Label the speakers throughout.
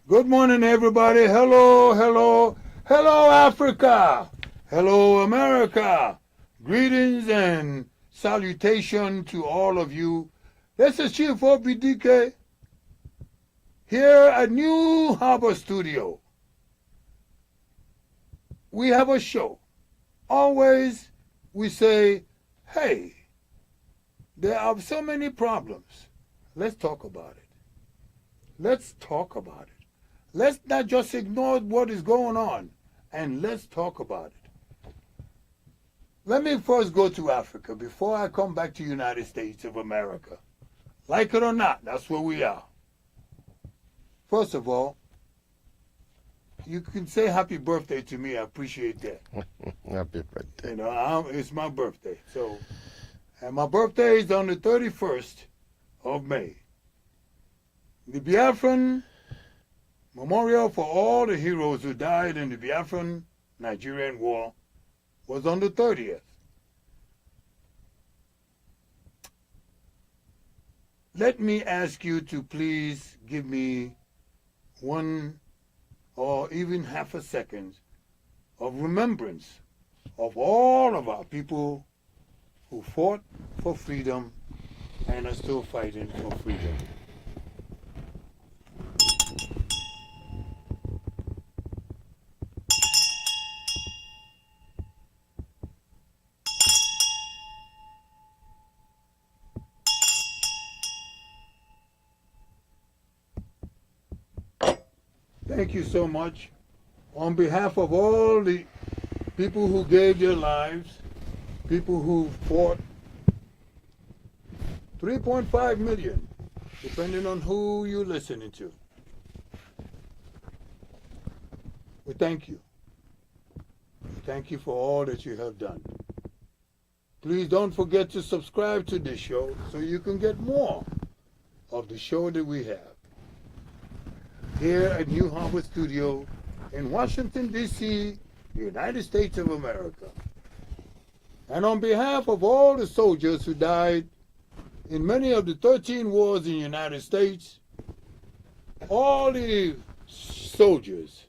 Speaker 1: Good morning, everybody. Hello, hello, hello, Africa. Hello, America. Greetings and salutation to all of you. This is Chief OBDK here at New Harbor Studio. We have a show. Always we say, hey, there are so many problems. Let's talk about it. Let's talk about it. Let's not just ignore what is going on, and let's talk about it. Let me first go to Africa before I come back to United States of America. Like it or not, that's where we are. First of all, you can say happy birthday to me. I appreciate that.
Speaker 2: Happy birthday.
Speaker 1: You know, it's my birthday. And my birthday is on the 31st of May. The Biafran Memorial for all the heroes who died in the Biafran Nigerian War was on the 30th. Let me ask you to please give me one or even half a second of remembrance of all of our people who fought for freedom and are still fighting for freedom. Thank you so much. On behalf of all the people who gave their lives, people who fought, 3.5 million, depending on who you're listening to. We thank you. We thank you for all that you have done. Please don't forget to subscribe to this show so you can get more of the show that we have here at New Harbor Studio in Washington, D.C., United States of America. And on behalf of all the soldiers who died in many of the 13 wars in the United States, all the soldiers,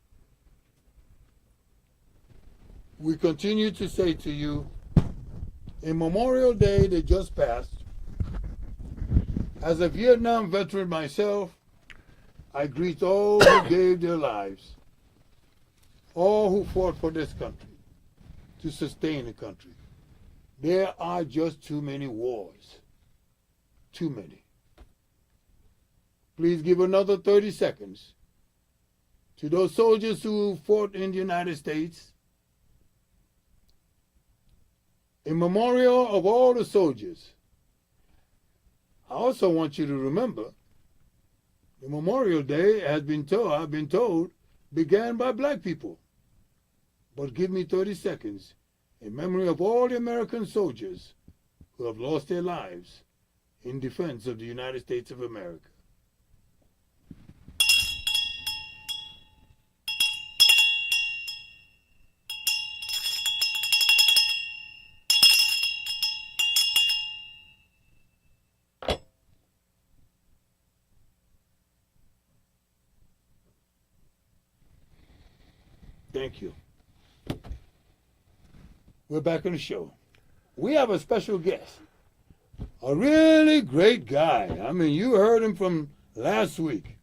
Speaker 1: we continue to say to you, in Memorial Day that just passed, as a Vietnam veteran myself, I greet all who gave their lives, all who fought for this country, to sustain the country. There are just too many wars. Too many. Please give another 30 seconds to those soldiers who fought in the United States. In memorial of all the soldiers, I also want you to remember the Memorial Day has been told, I've been told, began by black people. But give me 30 seconds in memory of all the American soldiers who have lost their lives in defense of the United States of America. Thank you. We're back on the show. We have a special guest, a really great guy. I mean, you heard him from last week.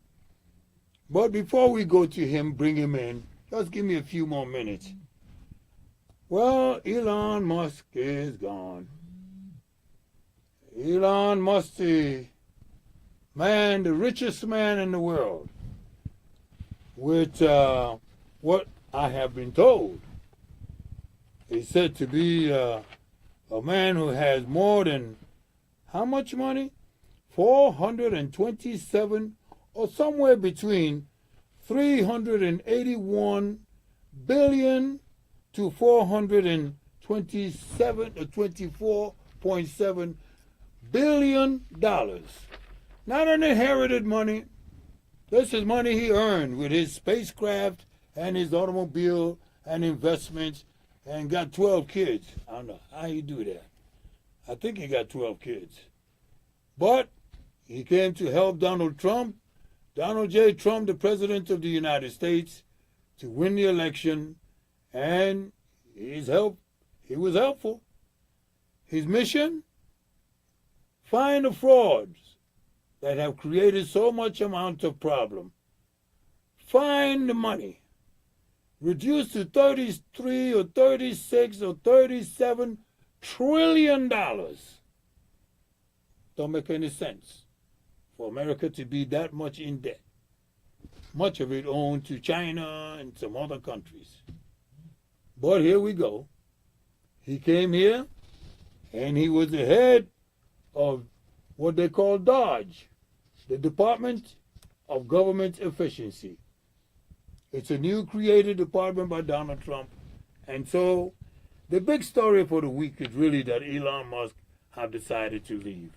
Speaker 1: But before we go to him, bring him in, just give me a few more minutes. Well, Elon Musk is gone. Elon Musk, the richest man in the world, with what I have been told, is said to be a man who has more than how much money? 427, or somewhere between 381 billion to 427 or 24.7 billion dollars. Not an inherited money. This is money he earned with his spacecraft and his automobile and investments, and got 12 kids. I don't know how you do that. I think he got 12 kids. But he came to help Donald Trump Donald J. Trump, the President of the United States, to win the election, and he was helpful. His mission? Find the frauds that have created so much amount of problem. Find the money. Reduce to 33 or 36 or 37 trillion dollars. Don't make any sense for America to be that much in debt. Much of it owed to China and some other countries. But here we go. He came here and he was the head of what they call DOGE, the Department of Government Efficiency. It's a new created department by Donald Trump. And so the big story for the week is really that Elon Musk have decided to leave.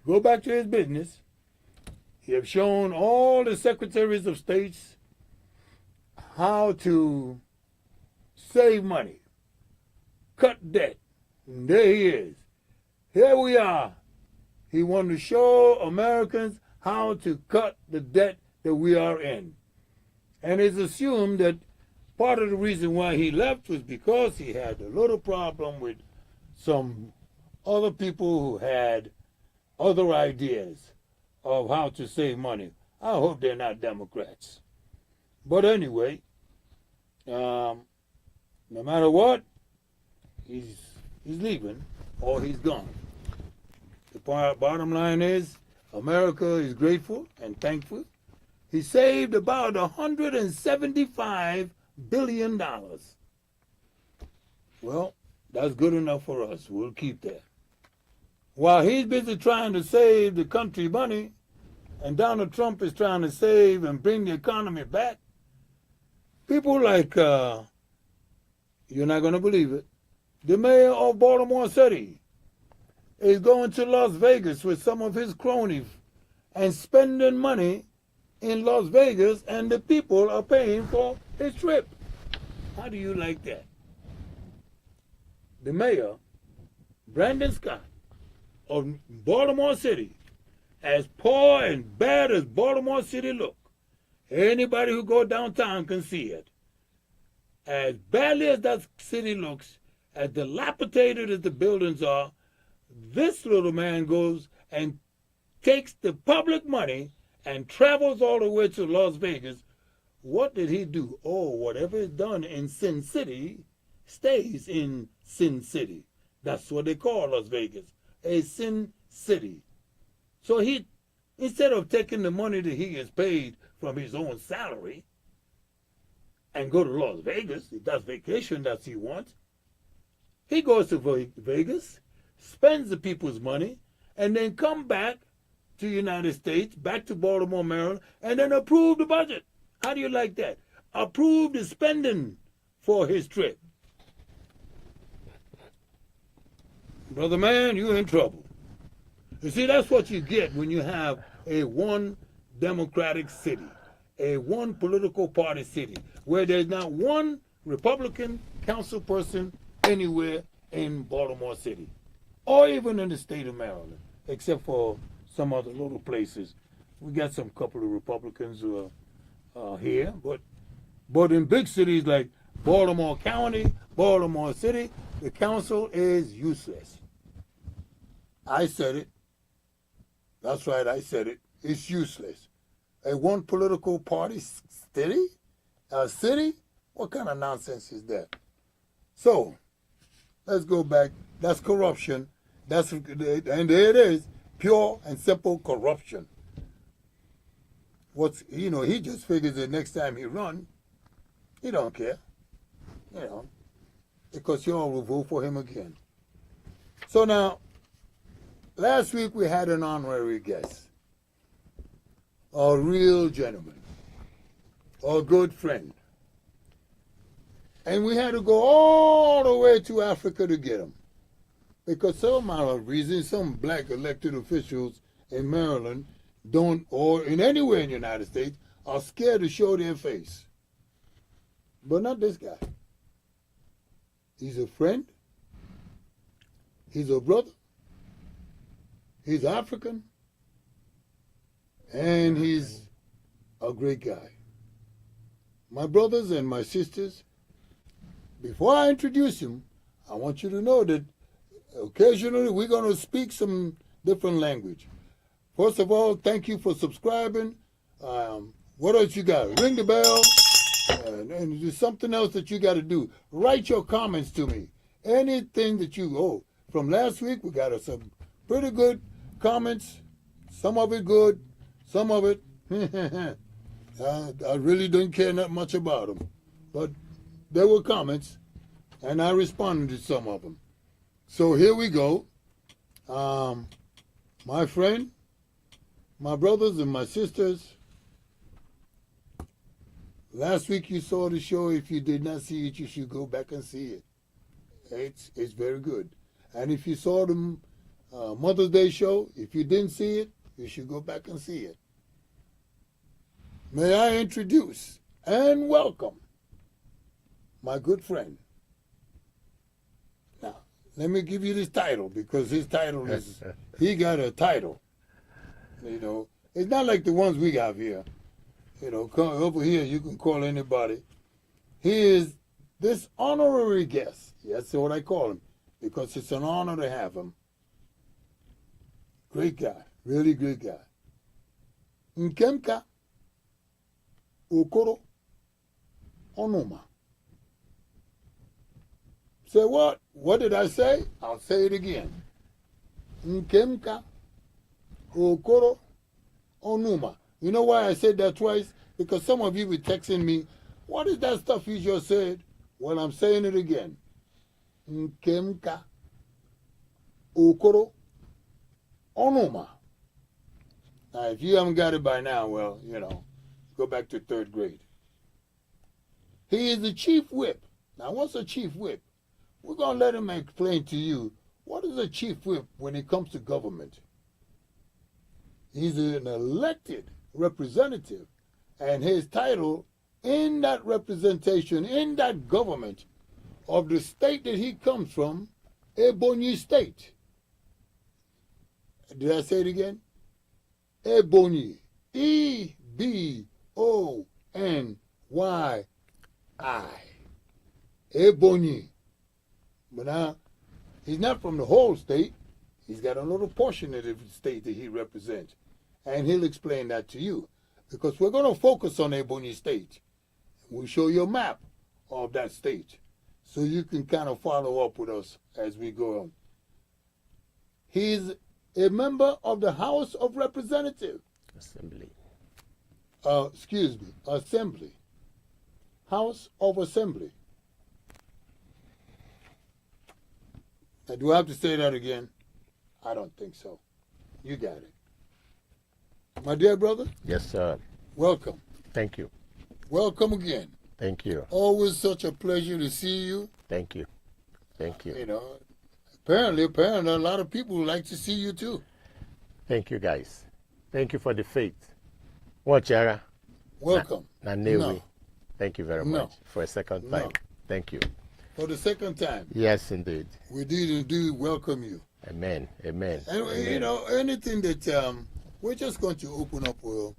Speaker 1: Go back to his business. He have shown all the secretaries of states how to save money, cut debt. And there he is. Here we are. He wanted to show Americans how to cut the debt that we are in. And it's assumed that part of the reason why he left was because he had a little problem with some other people who had other ideas of how to save money. I hope they're not Democrats. But anyway, no matter what, he's leaving or he's gone. The bottom line is America is grateful and thankful. He saved about $175 billion. Well, that's good enough for us. We'll keep that. While he's busy trying to save the country money, and Donald Trump is trying to save and bring the economy back, people like, you're not going to believe it, the mayor of Baltimore City is going to Las Vegas with some of his cronies and spending money in Las Vegas, and the people are paying for his trip. How do you like that? The mayor, Brandon Scott, of Baltimore City, as poor and bad as Baltimore City look, anybody who go downtown can see it. As badly as that city looks, as dilapidated as the buildings are, this little man goes and takes the public money and travels all the way to Las Vegas. What did he do? Oh, whatever is done in Sin City stays in Sin City. That's what they call Las Vegas, a Sin City. So he, instead of taking the money that he has paid from his own salary and go to Las Vegas, if that's vacation that he wants, he goes to Vegas, spends the people's money, and then come back to the United States, back to Baltimore, Maryland, and then approve the budget. How do you like that? Approve the spending for his trip. Brother man, you're in trouble. You see, that's what you get when you have a one Democratic city, a one political party city, where there's not one Republican council person anywhere in Baltimore City, or even in the state of Maryland, except for some other little places. We got some couple of Republicans who are here, but in big cities like Baltimore County, Baltimore City, the council is useless. I said it. That's right, I said it. It's useless. A one political party city? A city? What kind of nonsense is that? So, let's go back. That's corruption. And there it is. Pure and simple corruption. He just figures that next time he run, he don't care. Because you all will vote for him again. So now, last week we had an honorary guest, a real gentleman, a good friend. And we had to go all the way to Africa to get him. Because some odd reason, some black elected officials in Maryland don't, or in anywhere in the United States, are scared to show their face. But not this guy. He's a friend. He's a brother. He's African. And he's a great guy. My brothers and my sisters, before I introduce him, I want you to know that occasionally we're going to speak some different language. First of all, thank you for subscribing. What else you got? Ring the bell. And there's something else that you got to do. Write your comments to me. Anything that from last week, we got some pretty good comments. Some of it good, some of it, I really didn't care that much about them. But there were comments, and I responded to some of them. So here we go. My friend, my brothers and my sisters, last week you saw the show. If you did not see it, you should go back and see it. It's very good. And if you saw the Mother's Day show, if you didn't see it, you should go back and see it. May I introduce and welcome my good friend. Now, let me give you this title, because his title is, he got a title. You know, it's not like the ones we got here. You know, come over here, you can call anybody. He is this honorary guest. That's what I call him, because it's an honor to have him. Great guy, really great guy. Nkemka Okoro Onuma. Say what? What did I say? I'll say it again. Nkemka Okoro Onuma. You know why I said that twice? Because some of you were texting me, what is that stuff you just said? Well, I'm saying it again. Nkemka Okoro Onuma. Now, if you haven't got it by now, well, you know, go back to 3rd grade. He is the chief whip. Now, what's a chief whip? We're going to let him explain to you what is a chief whip when it comes to government. He's an elected representative, and his title in that representation, in that government of the state that he comes from, Ebonyi State. Did I say it again? Ebonyi. E-B-O-N-Y-I. Ebonyi. But now, he's not from the whole state. He's got a little portion of the state that he represents. And he'll explain that to you. Because we're going to focus on Ebonyi State. We'll show you a map of that state, so you can kind of follow up with us as we go on. He's a member of the House of Representatives.
Speaker 2: Assembly.
Speaker 1: Assembly. House of Assembly. Now, do I have to say that again? I don't think so. You got it. My dear brother?
Speaker 2: Yes, sir.
Speaker 1: Welcome.
Speaker 2: Thank you.
Speaker 1: Welcome again.
Speaker 2: Thank you.
Speaker 1: Always such a pleasure to see you.
Speaker 2: Thank you. Thank you.
Speaker 1: You know, apparently, a lot of people would like to see you too.
Speaker 2: Thank you, guys. Thank you for the faith. Wachara.
Speaker 1: Welcome.
Speaker 2: Nanewi.
Speaker 1: No.
Speaker 2: Thank you very much for a second time.
Speaker 1: No.
Speaker 2: Thank you.
Speaker 1: For the second time.
Speaker 2: Yes, indeed.
Speaker 1: We did indeed welcome you.
Speaker 2: Amen. Amen.
Speaker 1: And
Speaker 2: Amen.
Speaker 1: you know, anything that we're just going to open up with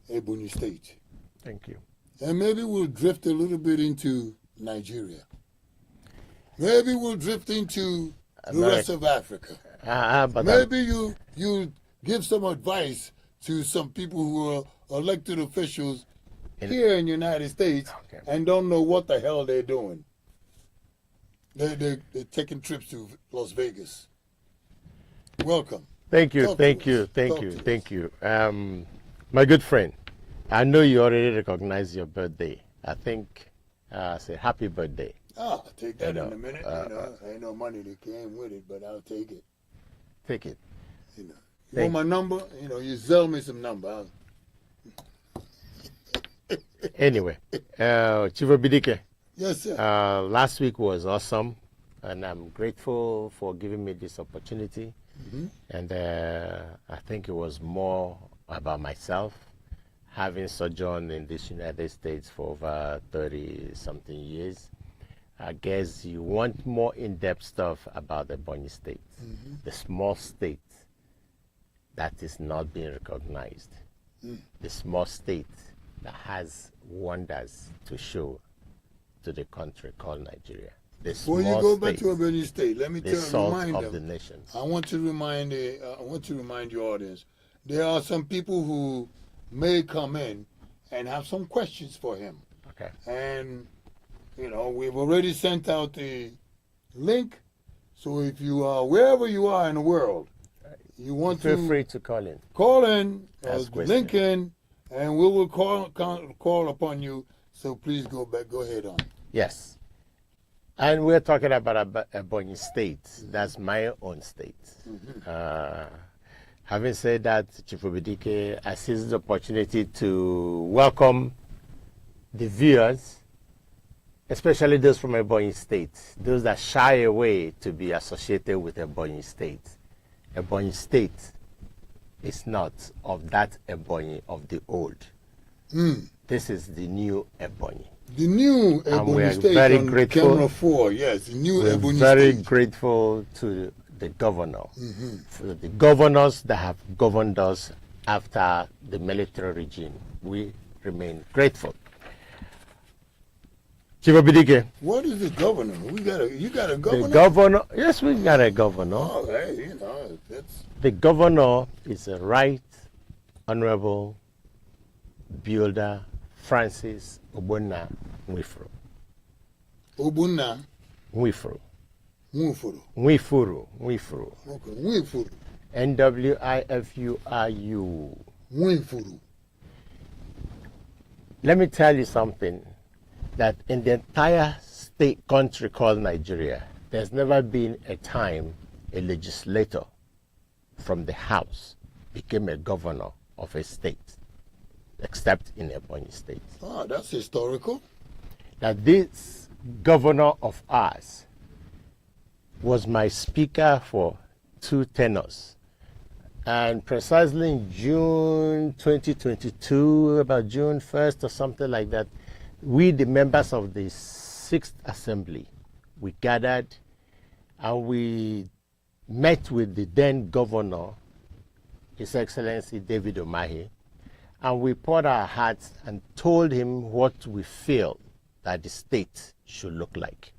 Speaker 1: Ebonyi State.
Speaker 2: Thank you.
Speaker 1: And maybe we'll drift a little bit into Nigeria. Maybe we'll drift into the rest of Africa.
Speaker 2: But
Speaker 1: Maybe you give some advice to some people who are elected officials here in the United States and don't know what the hell they're doing. They're taking trips to Las Vegas. Welcome.
Speaker 2: Thank you. Thank you. My good friend, I know you already recognize your birthday. I think say happy birthday.
Speaker 1: I'll take that in a minute. Ain't no money that came with it, but I'll take it.
Speaker 2: Take it.
Speaker 1: You want my number? You sell me some number.
Speaker 2: Anyway, Chivo Bidike.
Speaker 1: Yes, sir.
Speaker 2: Last week was awesome, and I'm grateful for giving me this opportunity. Mm-hmm. And I think it was more about myself, having sojourned in this United States for over 30-something years. I guess you want more in-depth stuff about the Ebonyi State, the small state that is not being recognized, the small state that has wonders to show to the country called Nigeria. The
Speaker 1: Before you
Speaker 2: small
Speaker 1: go back
Speaker 2: state,
Speaker 1: to Ebony State, let me
Speaker 2: the salt
Speaker 1: remind
Speaker 2: of
Speaker 1: them.
Speaker 2: the nations.
Speaker 1: I want to remind your audience. There are some people who may come in and have some questions for him.
Speaker 2: Okay.
Speaker 1: And we've already sent out the link. So if you are wherever you are in the world, you want
Speaker 2: Feel
Speaker 1: to
Speaker 2: free to call in.
Speaker 1: call in,
Speaker 2: Ask
Speaker 1: link
Speaker 2: questions.
Speaker 1: in, and we will call upon you. So please go ahead on.
Speaker 2: Yes. And we're talking about Ebonyi State. That's my own state. Having said that, Chief Obidike, I seize the opportunity to welcome the viewers, especially those from Ebonyi State, those that shy away to be associated with Ebonyi State. Ebonyi State is not of that Ebonyi of the old. This is the new Ebonyi.
Speaker 1: The new
Speaker 2: And we
Speaker 1: Ebony
Speaker 2: are
Speaker 1: State
Speaker 2: very
Speaker 1: on
Speaker 2: grateful.
Speaker 1: camera 4, yes, the new
Speaker 2: We're
Speaker 1: Ebony
Speaker 2: very
Speaker 1: State.
Speaker 2: grateful to the governor, for the governors that have governed us after the military regime. We remain grateful. Chief Obidike,
Speaker 1: What is the governor? You got a governor?
Speaker 2: the governor, yes, we got a governor.
Speaker 1: Oh, hey, that's
Speaker 2: The governor is a Right Honorable Builder Francis Ogbonna Nwifuru.
Speaker 1: Obunna
Speaker 2: Nwifuru.
Speaker 1: Nwifuru.
Speaker 2: Nwifuru. Nwifuru.
Speaker 1: Okay, Nwifuru.
Speaker 2: Nwifuru.
Speaker 1: Nwifuru.
Speaker 2: Let me tell you something, that in the entire state country called Nigeria, there's never been a time a legislator from the House became a governor of a state, except in Ebonyi State.
Speaker 1: Ah, that's historical.
Speaker 2: That this governor of ours was my speaker for 2 tenures. And precisely in June 2022, about June 1st or something like that, we, the members of the 6th Assembly, we gathered and we met with the then governor, His Excellency David Umahi, and we poured our hearts and told him what we feel that the state should look like.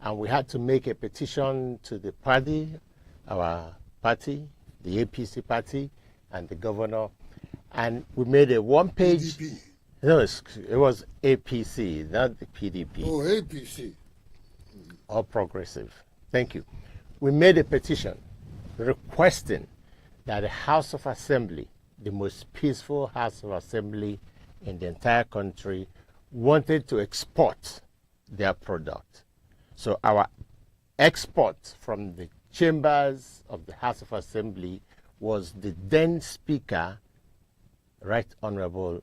Speaker 2: And we had to make a petition to the party, our party, the APC party, and the governor. And we made a one-page...
Speaker 1: PDP.
Speaker 2: No, it was APC, not the PDP.
Speaker 1: Oh, APC.
Speaker 2: All Progressive. Thank you. We made a petition requesting that the House of Assembly, the most peaceful House of Assembly in the entire country, wanted to export their product. So our export from the chambers of the House of Assembly was the then Speaker, Right Honorable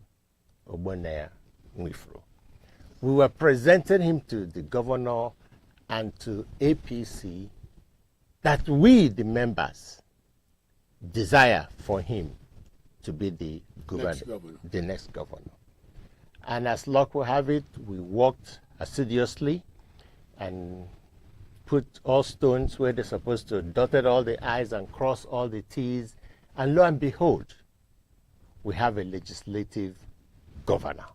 Speaker 2: Ogbonna Nwifuru. We were presenting him to the governor and to APC that we, the members, desire for him to be the next governor. And as luck will have it, we worked assiduously and put all stones where they're supposed to, dotted all the I's and crossed all the T's, and lo and behold, we have a legislative governor.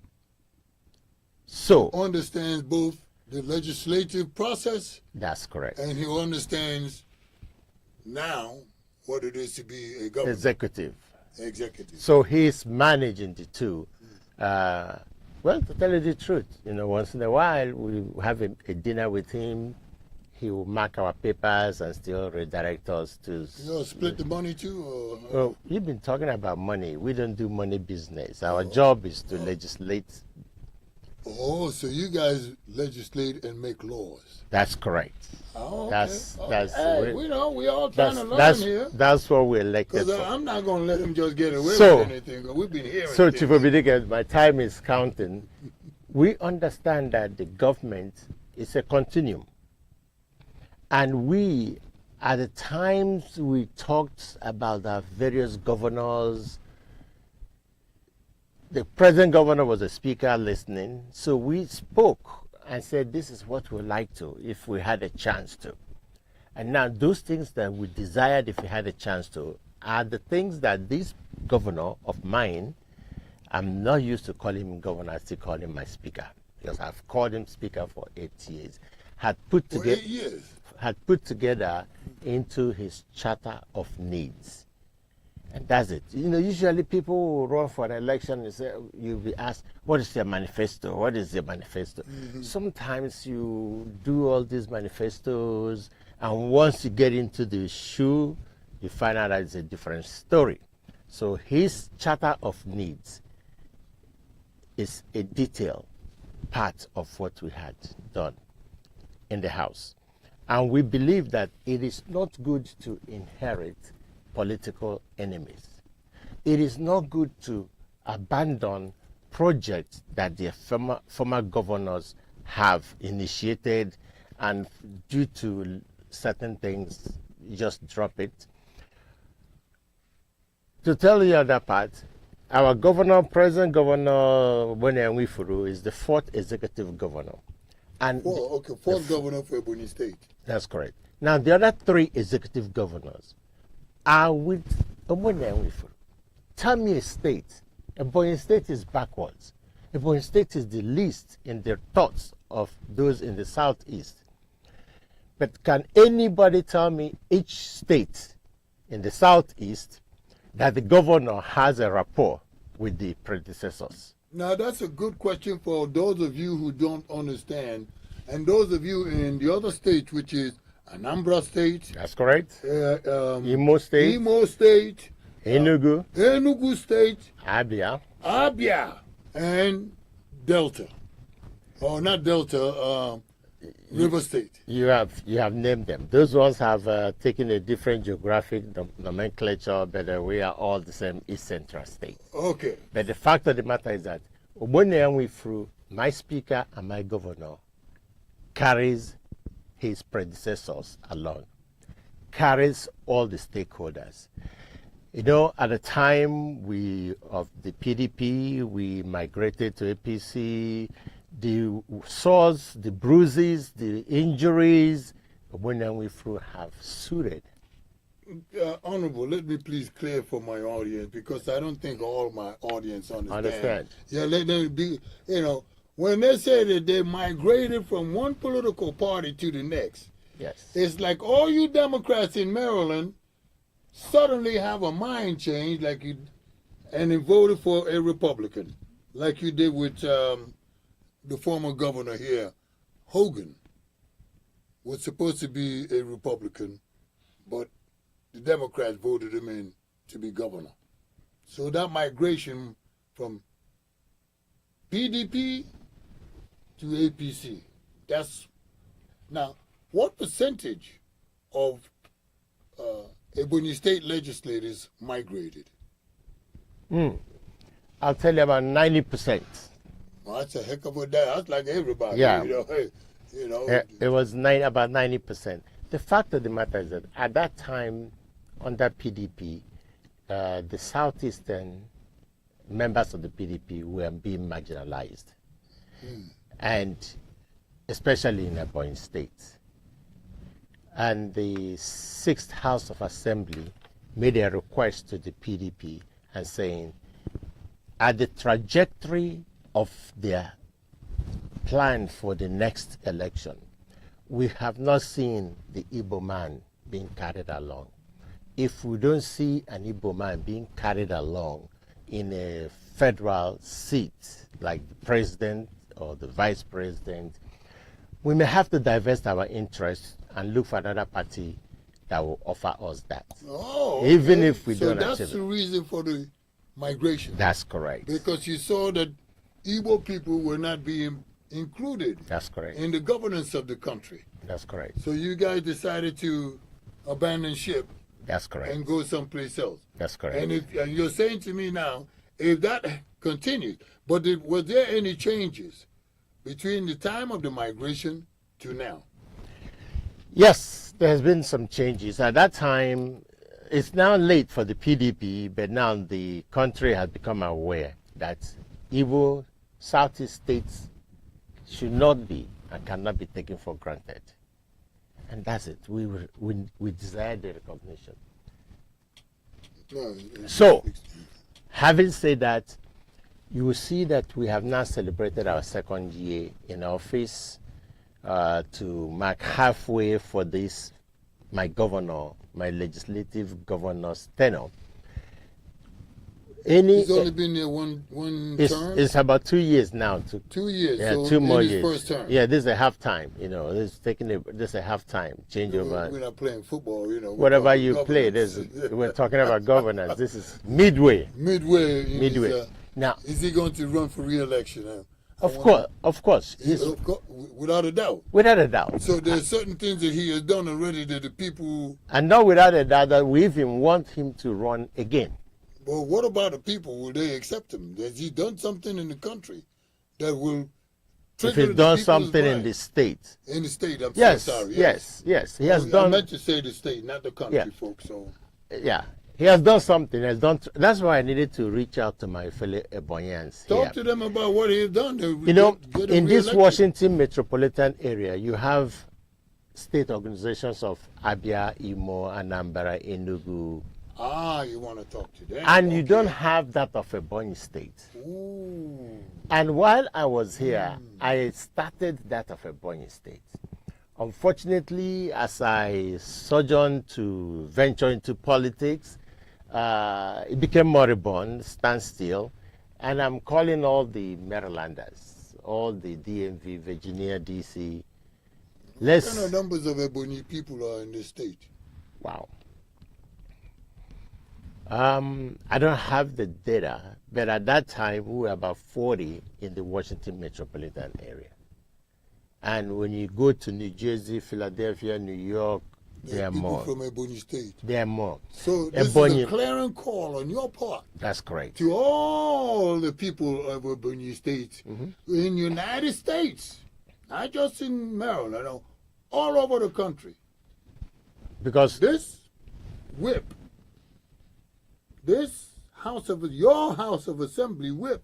Speaker 2: So,
Speaker 1: Understands both the legislative process
Speaker 2: that's correct.
Speaker 1: and he understands now what it is to be a governor.
Speaker 2: Executive.
Speaker 1: Executive.
Speaker 2: So he's managing the two. Well, to tell you the truth, once in a while we have a dinner with him. He will mark our papers and still redirect us to.
Speaker 1: Split the money too? Or,
Speaker 2: Well, you've been talking about money. We don't do money business. Our job is to legislate.
Speaker 1: Oh, so you guys legislate and make laws.
Speaker 2: That's correct.
Speaker 1: Oh, okay.
Speaker 2: That's
Speaker 1: Hey, we all trying to learn here.
Speaker 2: That's what we're elected
Speaker 1: Because
Speaker 2: for.
Speaker 1: I'm not going to let him just get away
Speaker 2: So-
Speaker 1: with anything. 'Cause we've been hearing
Speaker 2: So,
Speaker 1: things.
Speaker 2: Chief Obidike, my time is counting. We understand that the government is a continuum. And we, at the times we talked about our various governors, the present governor was a speaker listening. So we spoke and said, this is what we'd like to, if we had a chance to. And now those things that we desired if we had a chance to are the things that this governor of mine I'm not used to calling him governor, I still call him my speaker, because I've called him speaker for 8 years.
Speaker 1: For 8 years.
Speaker 2: Had put together into his charter of needs. And that's it. You know, usually people will run for an election and say, you'll be asked, what is your manifesto? What is your manifesto? Sometimes you do all these manifestos, and once you get into the shoe, you find out that it's a different story. So his charter of needs is a detailed part of what we had done in the House. And we believe that it is not good to inherit political enemies. It is not good to abandon projects that the former governors have initiated, and due to certain things, just drop it. To tell you the other part, our governor, present governor Boni Nwifuru, is the 4th executive governor. And
Speaker 1: fourth governor for Ebonyi State.
Speaker 2: That's correct. Now, the other 3 executive governors are with Boni Nwifuru. Tell me a state. Ebonyi State is backwards. Ebonyi State is the least in the thoughts of those in the southeast. But can anybody tell me each state in the southeast that the governor has a rapport with the predecessors?
Speaker 1: Now, that's a good question for those of you who don't understand, and those of you in the other states, which is Anambra State.
Speaker 2: That's correct.
Speaker 1: Imo State. Enugu State. Abia. And Delta. Oh, not Delta, River State.
Speaker 2: You have named them. Those ones have taken a different geographic nomenclature, but we are all the same East Central State.
Speaker 1: Okay.
Speaker 2: But the fact of the matter is that Boni Nwifuru, my speaker and my governor, carries his predecessors along, carries all the stakeholders. You know, at the time of the PDP, we migrated to APC. The sores, the bruises, the injuries, Boni Nwifuru have suited.
Speaker 1: Honorable, let me please clear for my audience, because I don't think all my audience understand. Yeah, let them be, you know, when they say that they migrated from one political party to the next,
Speaker 2: yes,
Speaker 1: it's like all you Democrats in Maryland suddenly have a mind change, and then voted for a Republican, like you did with the former governor here, Hogan, was supposed to be a Republican, but the Democrats voted him in to be governor. So that migration from PDP to APC, that's... Now, what percentage of Ebonyi State legislators migrated?
Speaker 2: I'll tell you about 90%.
Speaker 1: Well, that's a heck of a day. That's like everybody.
Speaker 2: Yeah. It was about 90%. The fact of the matter is that at that time, under PDP, the southeastern members of the PDP were being marginalized, and especially in Ebonyi State. And the 6th House of Assembly made a request to the PDP and saying, at the trajectory of their plan for the next election, we have not seen the Igbo man being carried along. If we don't see an Igbo man being carried along in a federal seat, like the president or the vice president, we may have to divest our interests and look for another party that will offer us that.
Speaker 1: Oh, okay.
Speaker 2: Even if we don't
Speaker 1: achieve it. So
Speaker 2: achieve
Speaker 1: that's the reason for the migration.
Speaker 2: That's correct.
Speaker 1: Because you saw that Igbo people were not being included.
Speaker 2: That's correct.
Speaker 1: In the governance of the country.
Speaker 2: That's correct.
Speaker 1: So you guys decided to abandon ship.
Speaker 2: That's correct.
Speaker 1: And go someplace else.
Speaker 2: That's correct.
Speaker 1: And you're saying to me now, if that continues, but was there any changes between the time of the migration to now?
Speaker 2: Yes, there has been some changes. At that time, it's now late for the PDP, but now the country has become aware that Igbo Southeast states should not be and cannot be taken for granted. And that's it. We desire the recognition. So, having said that, you will see that we have now celebrated our second year in office to mark halfway for this, my legislative governor's tenure.
Speaker 1: He's only been there one term?
Speaker 2: It's about 2 years now.
Speaker 1: 2 years.
Speaker 2: Yeah,
Speaker 1: so
Speaker 2: 2 more
Speaker 1: in his
Speaker 2: years.
Speaker 1: first term.
Speaker 2: Yeah, this is a half time. This is a half time changeover.
Speaker 1: We're not playing football,
Speaker 2: Whatever you play, we're talking about governance. This is midway.
Speaker 1: Midway.
Speaker 2: Now,
Speaker 1: is he going to run for re-election?
Speaker 2: Of course.
Speaker 1: Without a doubt.
Speaker 2: Without a doubt.
Speaker 1: So there's certain things that he has done already that the people.
Speaker 2: And not without a doubt that we even want him to run again.
Speaker 1: Well, what about the people? Will they accept him? Has he done something in the country that will trigger
Speaker 2: if he's done something in the state?
Speaker 1: In the state, I'm
Speaker 2: yes,
Speaker 1: so sorry.
Speaker 2: Yes. He has done.
Speaker 1: I meant to say the state, not the country, folks. So.
Speaker 2: Yeah, he has done something. That's why I needed to reach out to my fellow Ebonians.
Speaker 1: Talk to them about what he has done.
Speaker 2: In this Washington metropolitan area, you have state organizations of Abia, Imo, Anambra, Enugu.
Speaker 1: You want to talk to them.
Speaker 2: And you don't have that of Ebonyi State.
Speaker 1: Ooh.
Speaker 2: And while I was here, I started that of Ebonyi State. Unfortunately, as I sojourned to venture into politics, it became moribund, standstill, and I'm calling all the Marylanders, all the DMV, Virginia, DC.
Speaker 1: What kind of numbers of Ebonyi people are in this state?
Speaker 2: Wow. I don't have the data, but at that time we were about 40 in the Washington metropolitan area. And when you go to New Jersey, Philadelphia, New York, there are more.
Speaker 1: From Ebonyi State.
Speaker 2: There are more.
Speaker 1: So this is a clarion call on your part.
Speaker 2: That's correct.
Speaker 1: To all the people of Ebonyi State in the United States, not just in Maryland, all over the country.
Speaker 2: Because
Speaker 1: this whip, your House of Assembly whip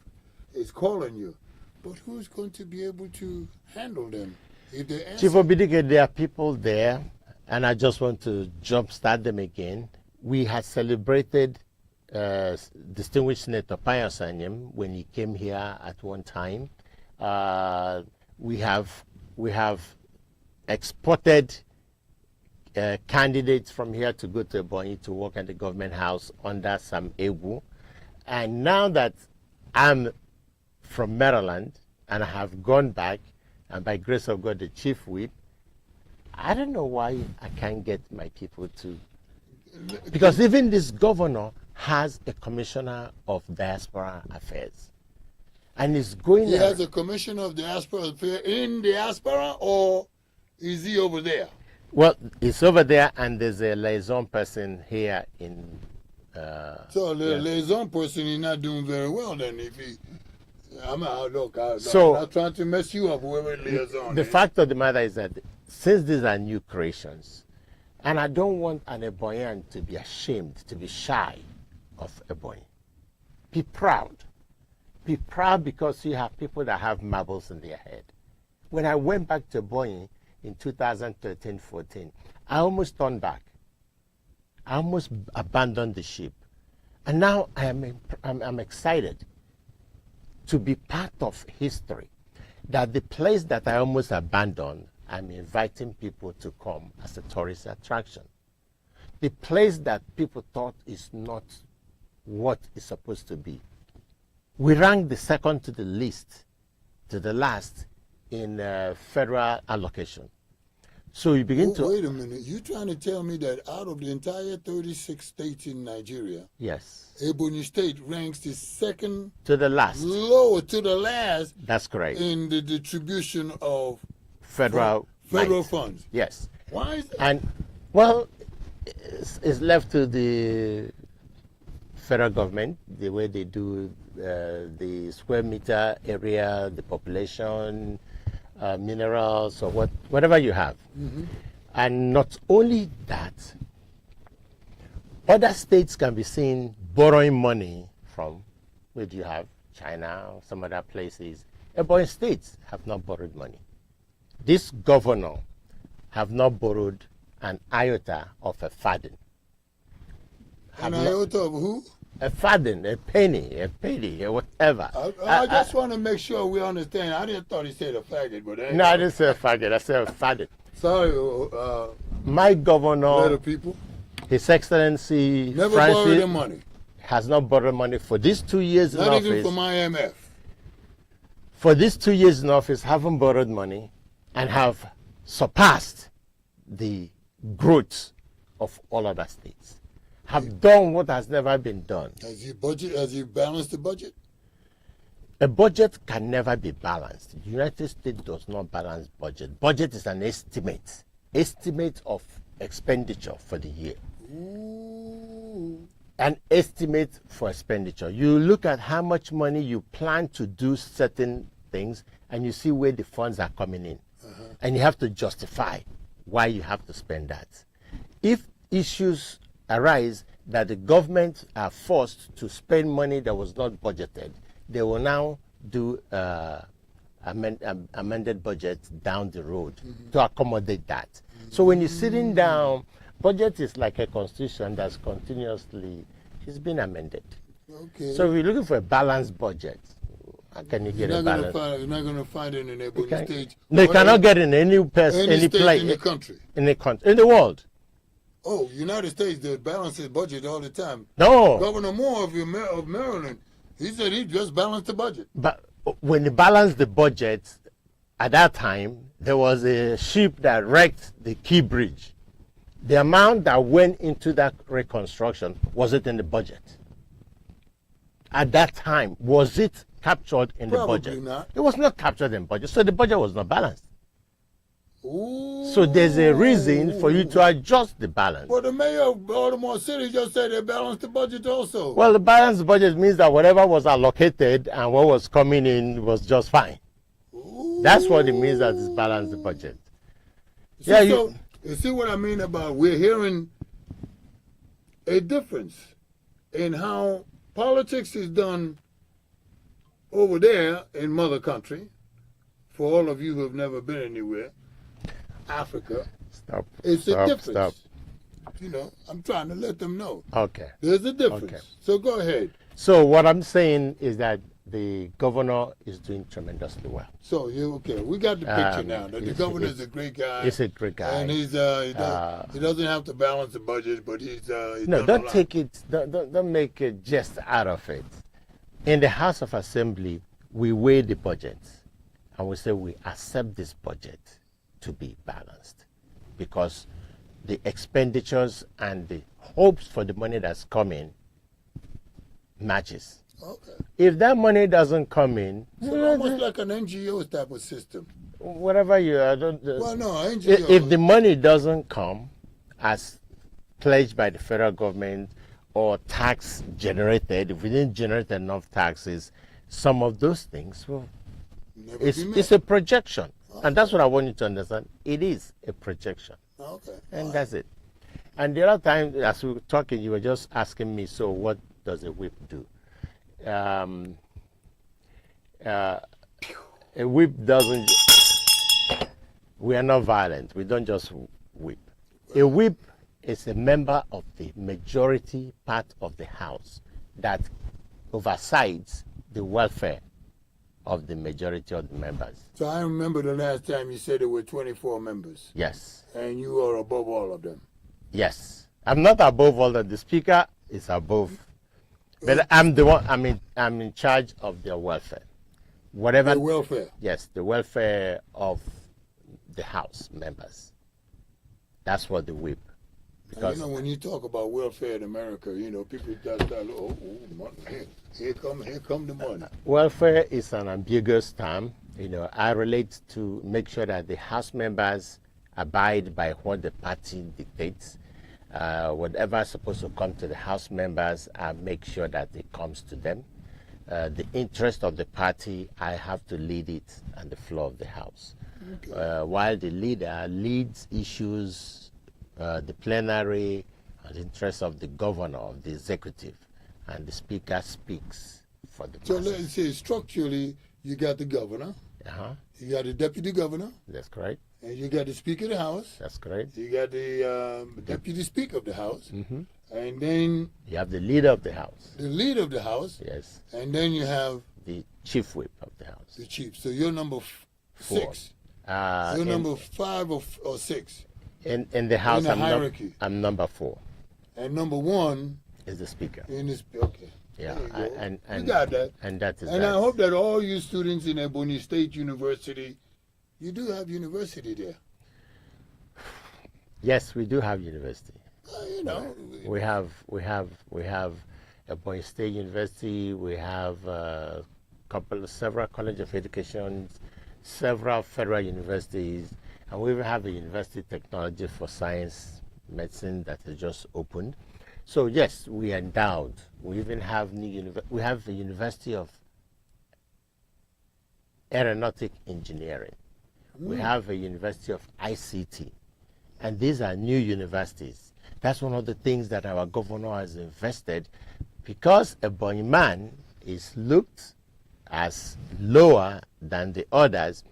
Speaker 1: is calling you. But who's going to be able to handle them?
Speaker 2: Chief Obidike, there are people there, and I just want to jumpstart them again. We had celebrated distinguished Senator Pius Anyim when he came here at one time. We have exported candidates from here to go to Ebonyi to work at the government house under Sam Egu. And now that I'm from Maryland and I have gone back, and by grace of God, the chief whip, I don't know why I can't get my people to. Because even this governor has a commissioner of diaspora affairs. And he's going.
Speaker 1: He has a commissioner of diaspora affairs in diaspora, or is he over there?
Speaker 2: Well, it's over there, and there's a liaison person here in.
Speaker 1: So the liaison person is not doing very well then. If he, I'm not trying to mess you up, whoever liaison.
Speaker 2: The fact of the matter is that since these are new creations, and I don't want an Ebonyan to be ashamed, to be shy of Ebonyi. Be proud. Be proud because you have people that have marbles in their head. When I went back to Ebonyi in 2013-14, I almost turned back. I almost abandoned the ship. And now I'm excited to be part of history. That the place that I almost abandoned, I'm inviting people to come as a tourist attraction. The place that people thought is not what it's supposed to be. We ranked the second to the least, to the last, in federal allocation. So you begin to...
Speaker 1: Wait a minute. You're trying to tell me that out of the entire 36 states in Nigeria,
Speaker 2: yes,
Speaker 1: Ebonyi State ranks the second...
Speaker 2: to the last.
Speaker 1: Lower to the last.
Speaker 2: That's correct.
Speaker 1: In the distribution of...
Speaker 2: Federal
Speaker 1: funds.
Speaker 2: Yes.
Speaker 1: Why is that?
Speaker 2: And, well, it's left to the federal government, the way they do the square meter area, the population... minerals or whatever you have. And not only that, other states can be seen borrowing money from, where do you have China or some other places. Ebonyi states have not borrowed money. This governor have not borrowed an iota of a farthing.
Speaker 1: An iota of who?
Speaker 2: a farthing, a penny, or whatever.
Speaker 1: I just want to make sure we understand. I didn't thought he said a faggot, but
Speaker 2: No, I didn't say a faggot. I said a farthing.
Speaker 1: sorry,
Speaker 2: My governor,
Speaker 1: little people,
Speaker 2: His Excellency
Speaker 1: never borrowed
Speaker 2: Francis,
Speaker 1: their money,
Speaker 2: has not borrowed money for these 2 years in
Speaker 1: not even
Speaker 2: office.
Speaker 1: from IMF.
Speaker 2: For these 2 years in office, haven't borrowed money and have surpassed the growth of all other states. Have done what has never been done.
Speaker 1: Has he balanced the budget?
Speaker 2: A budget can never be balanced. The United States does not balance budget. Budget is an estimate of expenditure for the year.
Speaker 1: Ooh.
Speaker 2: An estimate for expenditure. You look at how much money you plan to do certain things and you see where the funds are coming in. And you have to justify why you have to spend that. If issues arise that the government are forced to spend money that was not budgeted, they will now do amended budget down the road to accommodate that. So when you're sitting down, budget is like a constitution that's continuously, it's been amended.
Speaker 1: Okay.
Speaker 2: So if you're looking for a balanced budget, how can you get a balance?
Speaker 1: You're not going to find it in every state.
Speaker 2: They cannot get in any place,
Speaker 1: any state
Speaker 2: place
Speaker 1: in the country.
Speaker 2: in the world.
Speaker 1: Oh, United States, they balance his budget all the time.
Speaker 2: No,
Speaker 1: Governor Moore of Maryland, he said he just balanced the budget.
Speaker 2: but when they balanced the budget, at that time there was a ship that wrecked the Key Bridge. The amount that went into that reconstruction, was it in the budget? At that time, was it captured in
Speaker 1: Probably
Speaker 2: the budget?
Speaker 1: not.
Speaker 2: It was not captured in budget, so the budget was not balanced.
Speaker 1: Ooh.
Speaker 2: So there's a reason for you to adjust the balance.
Speaker 1: Well, the mayor of Baltimore City just said they balanced the budget also.
Speaker 2: Well, the balanced budget means that whatever was allocated and what was coming in was just fine.
Speaker 1: Ooh.
Speaker 2: That's what it means that it's balanced the budget.
Speaker 1: See,
Speaker 2: Yeah,
Speaker 1: so, you see what I mean about we're hearing a difference in how politics is done over there in mother country. For all of you who have never been anywhere, Africa,
Speaker 2: Stop.
Speaker 1: it's a
Speaker 2: Stop.
Speaker 1: difference.
Speaker 2: Stop.
Speaker 1: You know, I'm trying to let them know
Speaker 2: Okay.
Speaker 1: there's a difference.
Speaker 2: Okay.
Speaker 1: So go ahead.
Speaker 2: So what I'm saying is that the governor is doing tremendously well.
Speaker 1: So okay, we got the picture
Speaker 2: Um,
Speaker 1: now. That the
Speaker 2: he's-
Speaker 1: governor
Speaker 2: he's-
Speaker 1: is a great guy.
Speaker 2: He's a great guy.
Speaker 1: And he doesn't have to balance the budget, but he's
Speaker 2: No,
Speaker 1: done a
Speaker 2: don't
Speaker 1: lot.
Speaker 2: take it. Don't make a jest out of it. In the House of Assembly, we weigh the budget, and we say we accept this budget to be balanced, because the expenditures and the hopes for the money that's coming matches.
Speaker 1: Okay.
Speaker 2: If that money doesn't come in,
Speaker 1: So almost like an NGO type of system.
Speaker 2: whatever you I don't.
Speaker 1: Well, no, NGO.
Speaker 2: If the money doesn't come as pledged by the federal government or tax generated, if we didn't generate enough taxes, some of those things, well,
Speaker 1: Never be met.
Speaker 2: it's a projection. And that's what I want you to understand. It is a projection.
Speaker 1: Okay.
Speaker 2: And that's it. And the other time, as we were talking, you were just asking me, so what does a whip do? A whip doesn't. We are not violent. We don't just whip. A whip is a member of the majority part of the House that oversees the welfare of the majority of the members.
Speaker 1: So I remember the last time you said there were 24 members,
Speaker 2: Yes.
Speaker 1: and you are above all of them.
Speaker 2: Yes. I'm not above all that. The speaker is above. But I'm the one. I'm in charge of their welfare. Whatever.
Speaker 1: The welfare.
Speaker 2: Yes, the welfare of the House members. That's what the whip.
Speaker 1: And
Speaker 2: Because
Speaker 1: you know, when you talk about welfare in America, you know, people just start, money. Here come the money.
Speaker 2: welfare is an ambiguous term. You know, I relate to make sure that the House members abide by what the party dictates. Whatever is supposed to come to the House members, I make sure that it comes to them. The interest of the party, I have to lead it on the floor of the House.
Speaker 1: Okay.
Speaker 2: While the leader leads issues, the plenary, and the interest of the governor, of the executive, and the speaker speaks for the
Speaker 1: So
Speaker 2: masses.
Speaker 1: let's say structurally, you got the governor,
Speaker 2: Uh-huh.
Speaker 1: you got the deputy governor,
Speaker 2: That's correct.
Speaker 1: and you got the speaker of the House.
Speaker 2: That's correct.
Speaker 1: You got the deputy speaker of the House, And then
Speaker 2: You have the leader of the house.
Speaker 1: the leader of the house.
Speaker 2: Yes.
Speaker 1: And then you have
Speaker 2: The chief whip of the house.
Speaker 1: the chief. So you're number 6. You're
Speaker 2: In,
Speaker 1: number 5 or 6.
Speaker 2: in the house,
Speaker 1: in the hierarchy.
Speaker 2: I'm number 4.
Speaker 1: And number 1
Speaker 2: Is the speaker.
Speaker 1: in this. Okay.
Speaker 2: Yeah,
Speaker 1: There you go.
Speaker 2: and
Speaker 1: you got that.
Speaker 2: And that is
Speaker 1: And
Speaker 2: that.
Speaker 1: I hope that all you students in Ebony State University, you do have university there.
Speaker 2: Yes, we do have university.
Speaker 1: You know,
Speaker 2: We have Ebonyi State University. We have several college of education, several federal universities, and we even have a university technology for science, medicine that has just opened. So yes, we are endowed. We even have we have the University of Aeronautic Engineering. We have a University of ICT. And these are new universities. That's one of the things that our governor has invested, because Ebonyi man is looked as lower than the others.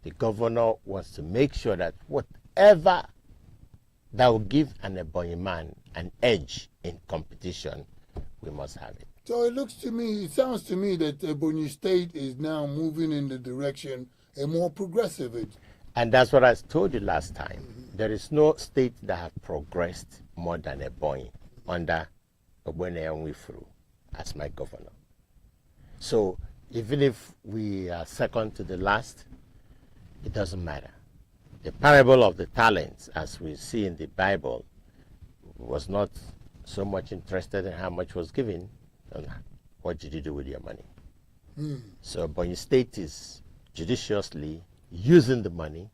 Speaker 2: The governor wants to make sure that whatever that will give an Ebonyi man an edge in competition, we must have it.
Speaker 1: so it sounds to me that Ebony State is now moving in the direction a more progressive.
Speaker 2: And that's what I told you last time. There is no state that have progressed more than Ebonyi under Ogbene Nwifuru as my governor. So even if we are second to the last, it doesn't matter. The parable of the talents, as we see in the Bible, was not so much interested in how much was given, and what did you do with your money. So Ebonyi State is judiciously using the money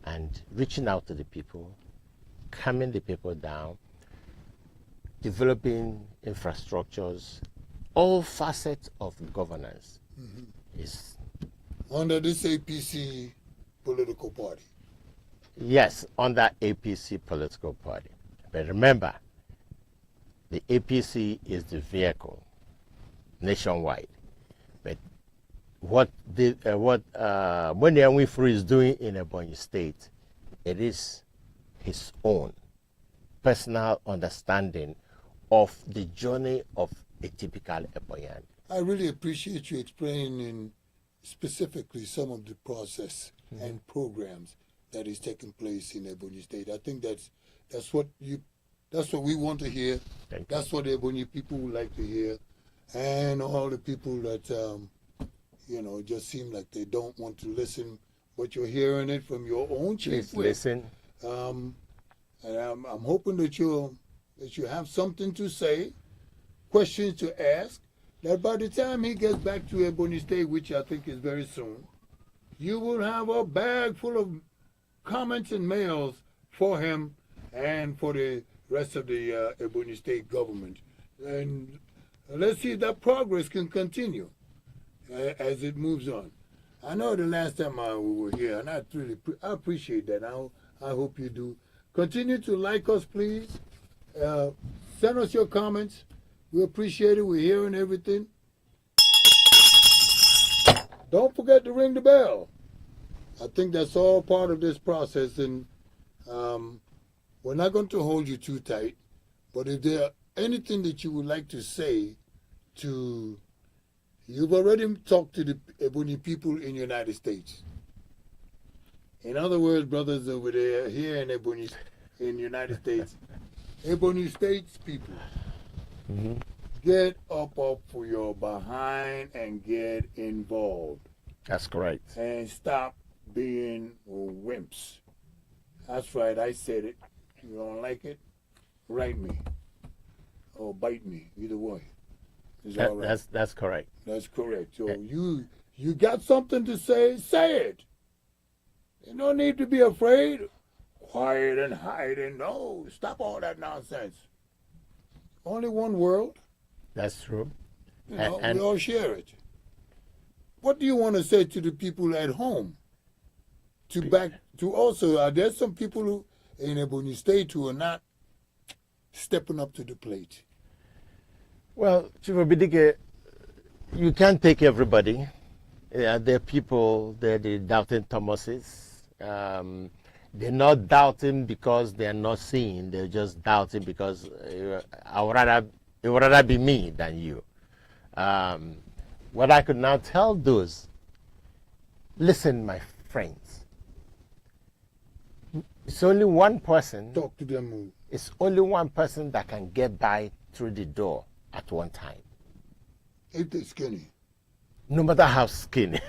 Speaker 2: and reaching out to the people, calming the people down, developing infrastructures, all facets of governance is
Speaker 1: Under this APC political party.
Speaker 2: yes, under APC political party. But remember, the APC is the vehicle nationwide. But what Ogbene Nwifuru is doing in Ebonyi State, it is his own personal understanding of the journey of a typical Ebonyan.
Speaker 1: I really appreciate you explaining specifically some of the process and programs that is taking place in Ebonyi State. I think that's what we want to hear.
Speaker 2: Thank you.
Speaker 1: That's what the Ebonyi people would like to hear, and all the people that just seem like they don't want to listen, but you're hearing it from your own chief
Speaker 2: Please
Speaker 1: whip.
Speaker 2: listen.
Speaker 1: And I'm hoping that you have something to say, questions to ask, that by the time he gets back to Ebonyi State, which I think is very soon, you will have a bag full of comments and mails for him and for the rest of the Ebonyi State government. And let's see if that progress can continue as it moves on. I know the last time we were here, and I appreciate that. I hope you do. Continue to like us, please. Send us your comments. We appreciate it. We're hearing everything. Don't forget to ring the bell. I think that's all part of this process, and we're not going to hold you too tight. But if there anything that you would like to say you've already talked to the Ebony people in the United States. In other words, brothers over there, here in Ebony, in the United States, Ebony States people, get up for your behind and get involved.
Speaker 2: That's correct.
Speaker 1: And stop being wimps. That's right, I said it. You don't like it? Write me. Or bite me, either way. It's all right.
Speaker 2: That's correct.
Speaker 1: That's correct. So you got something to say it. You don't need to be afraid. Quiet and hiding. No, stop all that nonsense. Only one world.
Speaker 2: That's true.
Speaker 1: You know,
Speaker 2: And
Speaker 1: we all share it. What do you want to say to the people at home? Are there some people who in Ebony State who are not stepping up to the plate?
Speaker 2: well, Chief Obidike, you can't take everybody. There are people, there are the doubting Thomases. They're not doubting because they're not seeing. They're just doubting because it would rather be me than you. What I could now tell those, listen, my friends, it's only one person.
Speaker 1: Talk to them.
Speaker 2: It's only one person that can get by through the door at one time.
Speaker 1: Ain't they skinny?
Speaker 2: No matter how skinny.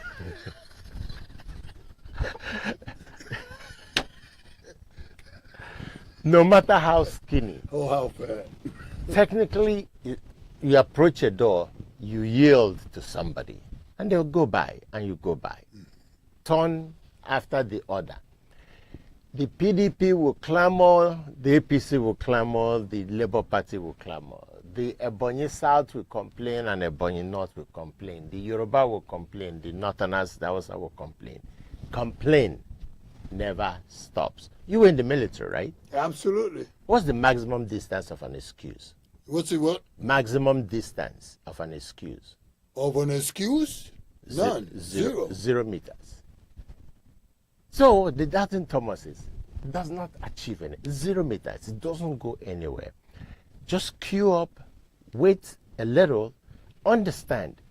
Speaker 2: No matter how skinny.
Speaker 1: Oh, how fat?
Speaker 2: Technically, you approach a door, you yield to somebody, and they'll go by, and you go by. Turn after the order. The PDP will clamor, the APC will clamor, the Labour Party will clamor. The Ebonyi South will complain, and Ebonyi North will complain. The Yoruba will complain, the Northerners, the Hausa will complain. Complain never stops. You were in the military, right?
Speaker 1: Absolutely.
Speaker 2: What's the maximum distance of an excuse?
Speaker 1: What's it, what?
Speaker 2: Maximum distance of an excuse?
Speaker 1: Of an excuse? None. Zero.
Speaker 2: 0 meters. So the Dalton Thomases does not achieve any 0 meters. It doesn't go anywhere. Just queue up, wait a little, understand.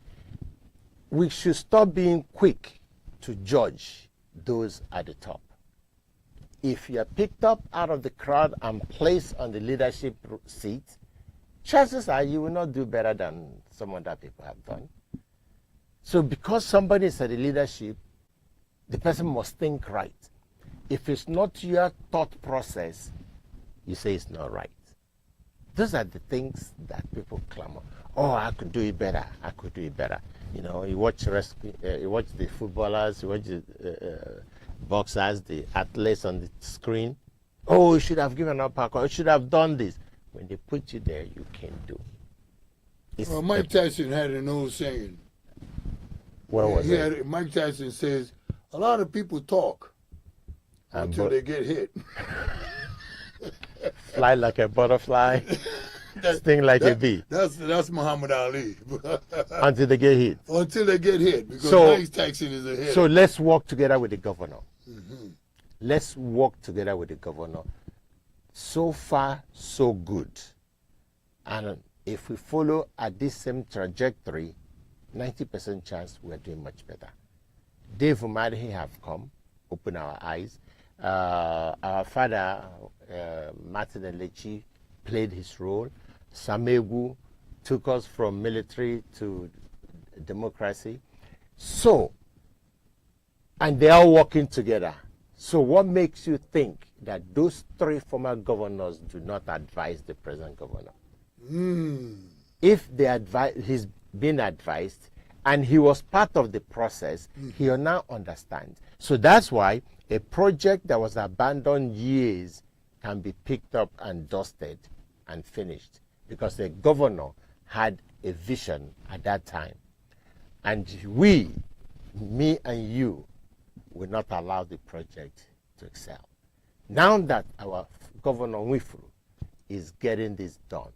Speaker 2: We should stop being quick to judge those at the top. If you are picked up out of the crowd and placed on the leadership seat, chances are you will not do better than some other people have done. So because somebody is at the leadership, the person must think right. If it's not your thought process, you say it's not right. Those are the things that people clamor. Oh, I could do it better. I could do it better. You know, you watch the footballers, you watch the boxers, the athletes on the screen. Oh, you should have given up, you should have done this. When they put you there, you can't do.
Speaker 1: Well, Mike Tyson had an old saying.
Speaker 2: What was it?
Speaker 1: Mike Tyson says, a lot of people talk until they get hit.
Speaker 2: Fly like a butterfly, sting like a bee.
Speaker 1: That's Muhammad Ali.
Speaker 2: Until they get hit.
Speaker 1: Until they get hit, because Mike Tyson is a hit.
Speaker 2: So let's work together with the governor. Mm-hmm. Let's work together with the governor. So far, so good. And if we follow at this same trajectory, 90% chance we're doing much better. Dave Umahi have come, open our eyes. Our father, Martin Elechi, played his role. Samegu took us from military to democracy. So, and they are working together. So what makes you think that those three former governors do not advise the present governor? If he's been advised and he was part of the process, he'll now understand. So that's why a project that was abandoned years can be picked up and dusted and finished, because the governor had a vision at that time. And we, me and you, will not allow the project to excel. Now that our Governor Nwifuru is getting this done,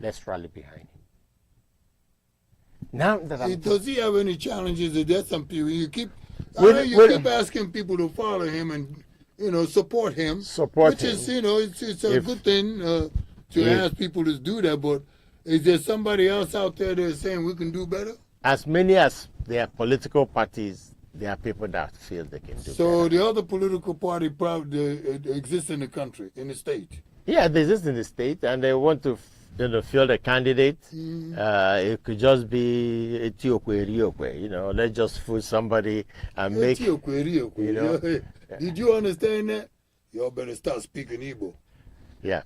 Speaker 2: let's rally behind him. Now that
Speaker 1: does he have any challenges? Is there some people you keep asking people to follow him and support him, which is it's a good thing to ask people to do that. But is there somebody else out there that is saying we can do better?
Speaker 2: As many as there are political parties, there are people that feel they can do better.
Speaker 1: So the other political party probably exists in the country, in the state.
Speaker 2: Yeah, they exist in the state, and they want to field a candidate. It could just be Etiokwe, let's just fool somebody and make
Speaker 1: Etiokwe. Did you understand that? Y'all better start speaking Igbo.
Speaker 2: Yeah.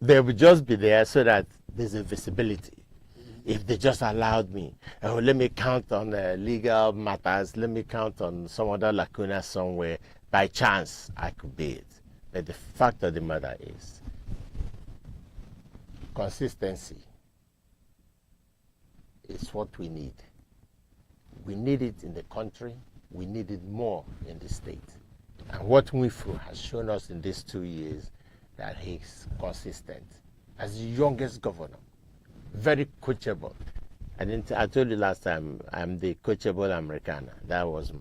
Speaker 2: They would just be there so that there's a visibility. If they just allowed me, let me count on legal matters, let me count on some other lacuna somewhere, by chance I could be it. But the fact of the matter is, consistency is what we need. We need it in the country. We need it more in the state. And what Nwifuru has shown us in these 2 years, that he's consistent. As the youngest governor, very coachable. I told you last time, I'm the coachable Americana. That was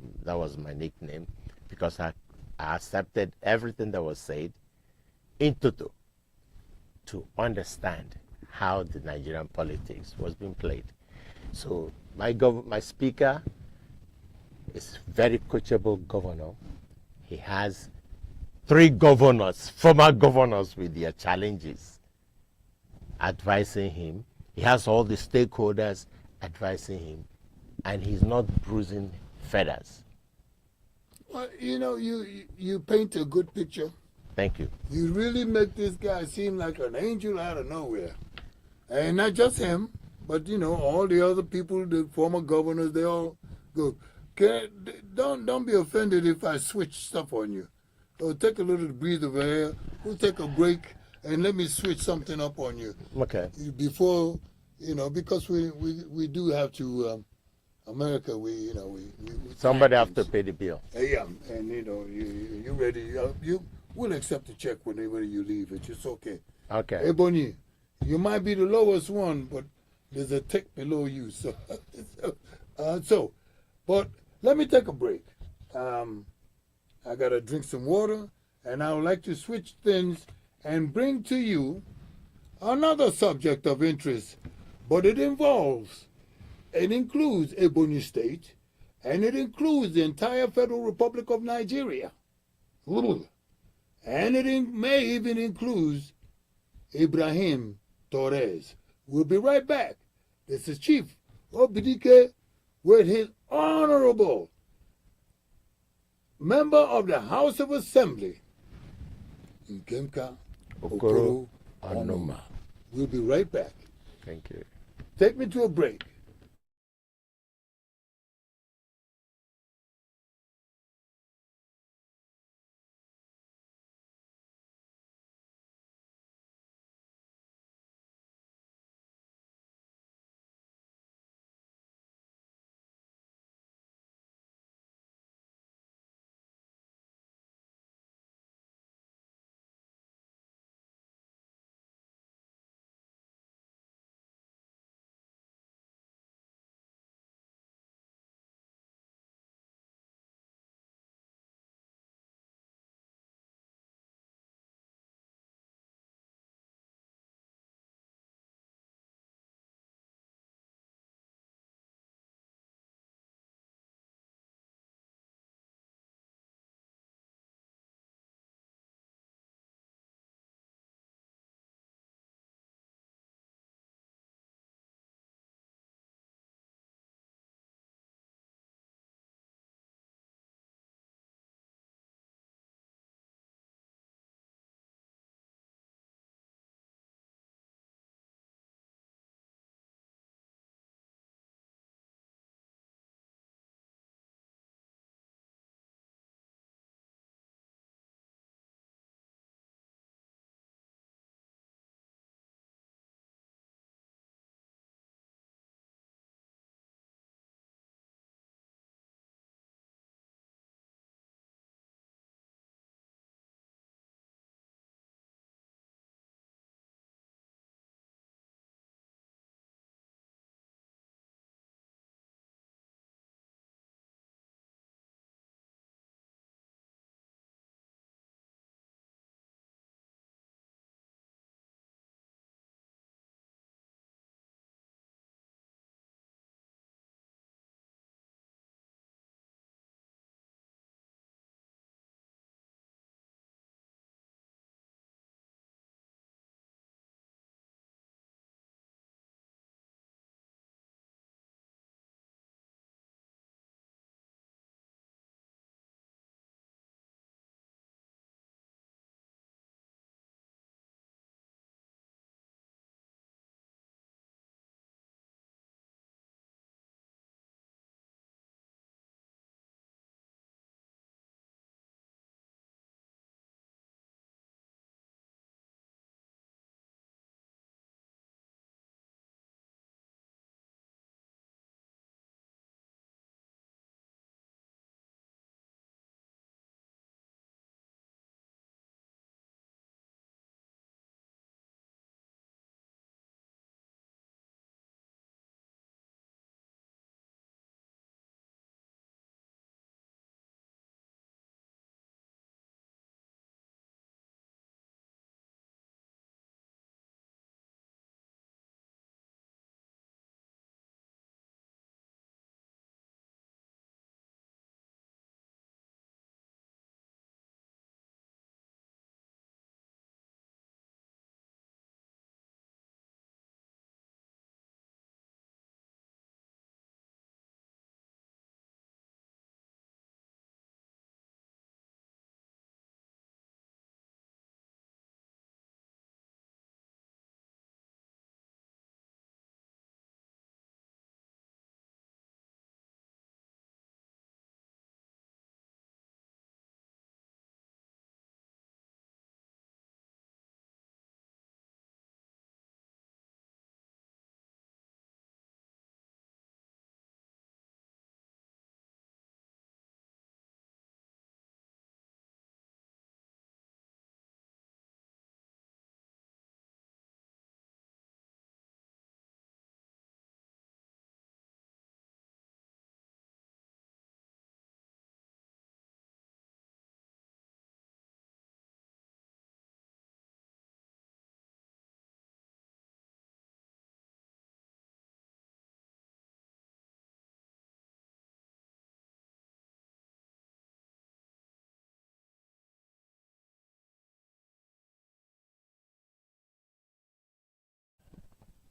Speaker 2: my nickname, because I accepted everything that was said in toto to understand how the Nigerian politics was being played. So my speaker is very coachable governor. He has 3 governors, former governors with their challenges, advising him. He has all the stakeholders advising him, and he's not bruising feathers.
Speaker 1: Well, you paint a good picture.
Speaker 2: Thank you.
Speaker 1: You really make this guy seem like an angel out of nowhere. And not just him, but all the other people, the former governors, they all go. Don't be offended if I switch stuff on you. Or take a little breathe of air. We'll take a break and let me switch something up on you.
Speaker 2: Okay.
Speaker 1: Before, because we do have to. America, we
Speaker 2: Somebody have to pay the bill.
Speaker 1: Yeah, and you ready? You will accept the check whenever you leave. It's just okay.
Speaker 2: Okay.
Speaker 1: Ebony, you might be the lowest one, but there's a tech below you. But let me take a break. I gotta drink some water, and I would like to switch things and bring to you another subject of interest, but it includes Ebony State, and it includes the entire Federal Republic of Nigeria. And it may even include Ibrahim Torres. We'll be right back. This is Chief Obidike with his honorable member of the House of Assembly, Nkemka Okoro Onoma. We'll be right back.
Speaker 2: Thank you.
Speaker 1: Take me to a break.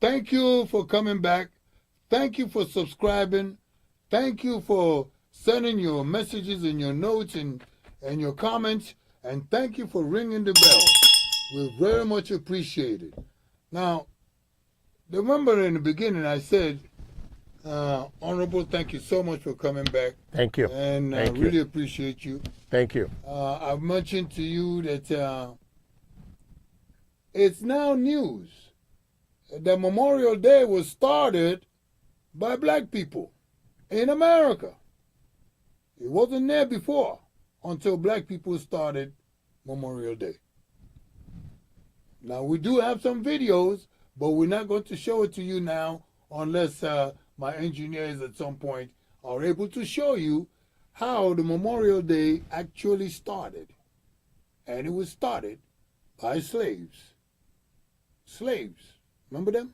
Speaker 1: Thank you for coming back. Thank you for subscribing. Thank you for sending your messages and your notes and your comments. And thank you for ringing the bell. We very much appreciate it. Now, remember in the beginning I said, Honorable, thank you so much for coming back.
Speaker 2: Thank you.
Speaker 1: And I
Speaker 2: Thank you.
Speaker 1: really appreciate you.
Speaker 2: Thank you.
Speaker 1: I've mentioned to you that it's now news that Memorial Day was started by black people in America. It wasn't there before until black people started Memorial Day. Now, we do have some videos, but we're not going to show it to you now unless my engineers at some point are able to show you how the Memorial Day actually started. And it was started by slaves. Slaves. Remember them?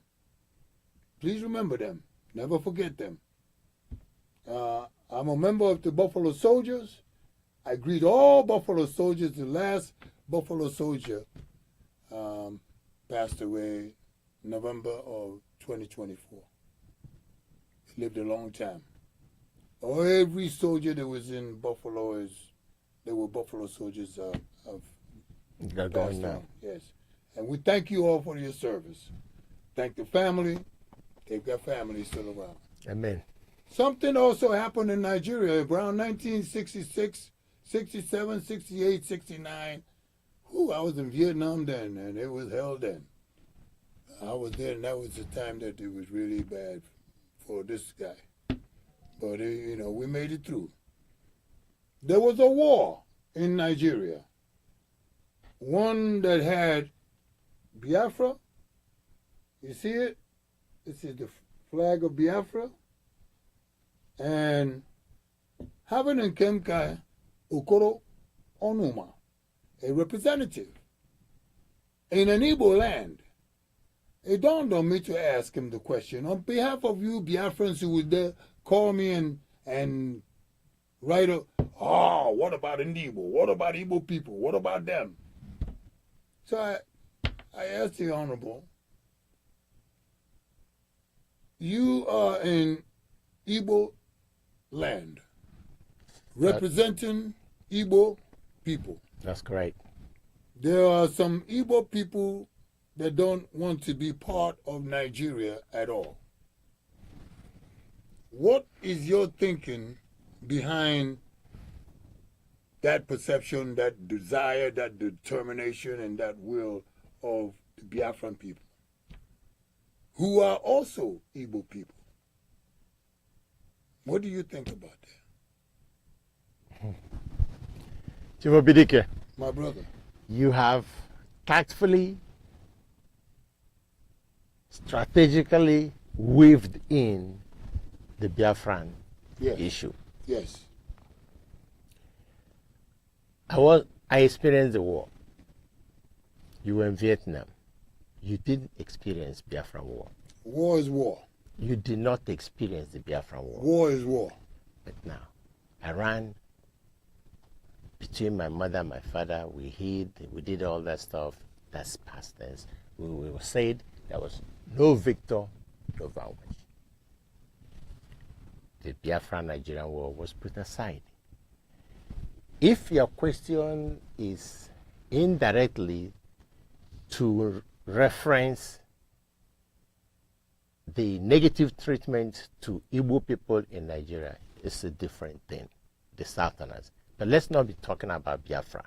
Speaker 1: Please remember them. Never forget them. I'm a member of the Buffalo Soldiers. I greet all Buffalo Soldiers. The last Buffalo Soldier passed away November of 2024. He lived a long time. Every soldier that was in Buffalo they were Buffalo Soldiers of
Speaker 2: They're going now.
Speaker 1: Yes. And we thank you all for your service. Thank the family. They've got families still around.
Speaker 2: Amen.
Speaker 1: Something also happened in Nigeria around 1966, 67, 68, 69. I was in Vietnam then, and it was hell then. I was there, and that was the time that it was really bad for this guy. But, we made it through. There was a war in Nigeria. One that had Biafra. You see it? This is the flag of Biafra. And having Nkemka Okoro Onuma, a representative in an Igbo land, it dawned on me to ask him the question, on behalf of you Biafrans who would call me and write what about Igbo? What about Igbo people? What about them? So I asked the Honorable, you are in Igbo land, representing Igbo people.
Speaker 2: That's correct.
Speaker 1: There are some Igbo people that don't want to be part of Nigeria at all. What is your thinking behind that perception, that desire, that determination, and that will of the Biafran people, who are also Igbo people? What do you think about that?
Speaker 2: Chief Obidike,
Speaker 1: My brother.
Speaker 2: you have tactfully, strategically weaved in the Biafran
Speaker 1: Yes.
Speaker 2: issue.
Speaker 1: Yes.
Speaker 2: I experienced the war. You were in Vietnam. You didn't experience Biafran war.
Speaker 1: War is war.
Speaker 2: You did not experience the Biafran war.
Speaker 1: War is war.
Speaker 2: But now, I ran between my mother and my father. We hid, we did all that stuff. That's past tense. We said there was no victor, no vanquish. The Biafran Nigerian war was put aside. If your question is indirectly to reference the negative treatment to Igbo people in Nigeria, it's a different thing, the Southerners. But let's not be talking about Biafra,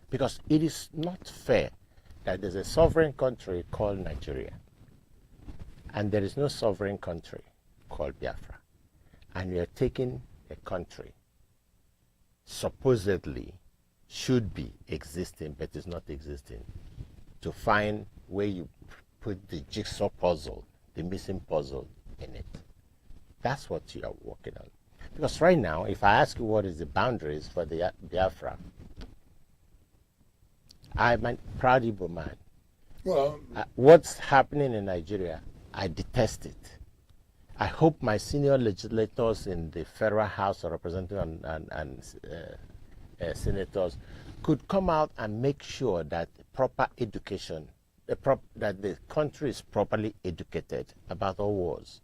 Speaker 2: because it is not fair that there's a sovereign country called Nigeria, and there is no sovereign country called Biafra. And we are taking a country supposedly should be existing, but is not existing, to find where you put the jigsaw puzzle, the missing puzzle in it. That's what you are working on. Because right now, if I ask you what is the boundaries for the Biafra, I'm a proud Igbo man.
Speaker 1: Well,
Speaker 2: What's happening in Nigeria, I detest it. I hope my senior legislators in the Federal House of Representatives and senators could come out and make sure that proper education, that the country is properly educated about all wars.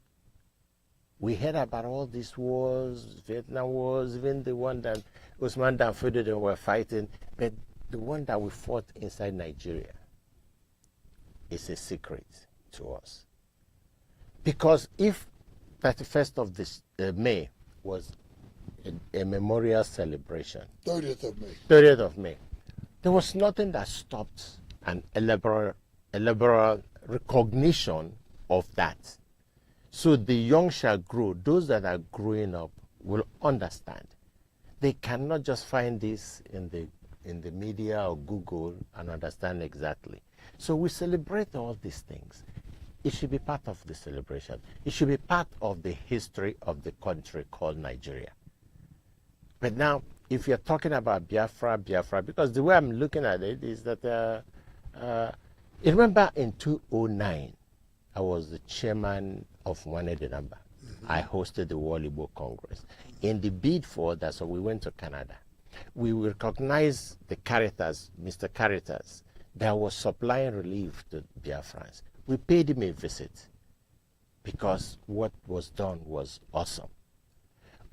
Speaker 2: We heard about all these wars, Vietnam wars, even the one that Usman Dan Fodio were fighting, but the one that we fought inside Nigeria is a secret to us. Because if 31st of this May was a memorial celebration,
Speaker 1: 30th of May.
Speaker 2: 30th of May, there was nothing that stopped an elaborate recognition of that. So the young shall grow. Those that are growing up will understand. They cannot just find this in the media or Google and understand exactly. So we celebrate all these things. It should be part of the celebration. It should be part of the history of the country called Nigeria. But now, if you're talking about Biafra, because the way I'm looking at it is that, you remember in 2009, I was the chairman of Nwane Denamba. I hosted the World Igbo Congress. In the bid for that, so we went to Canada. We recognized the Caritas, Mr. Caritas, that was supplying relief to Biafrans. We paid him a visit because what was done was awesome.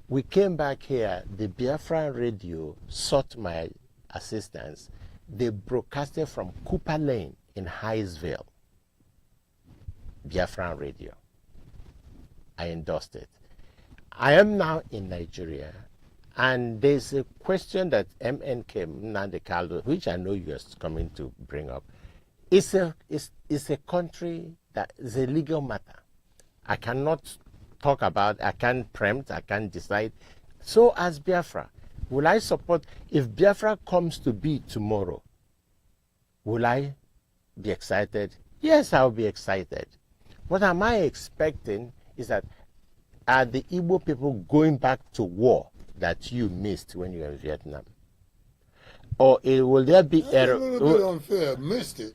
Speaker 2: We came back here, the Biafran radio sought my assistance. They broadcasted from Cooper Lane in Highsville, Biafran radio. I endorsed it. I am now in Nigeria, and there's a question that MNK, Nnamdi Kanu, which I know you're coming to bring up. It's a country that is a legal matter. I cannot talk about, I can't preempt, I can't decide. So as Biafra, will I support, if Biafra comes to be tomorrow, will I be excited? Yes, I'll be excited. What am I expecting is that are the Igbo people going back to war that you missed when you were in Vietnam? Or will there be
Speaker 1: That's a little bit unfair. Missed it.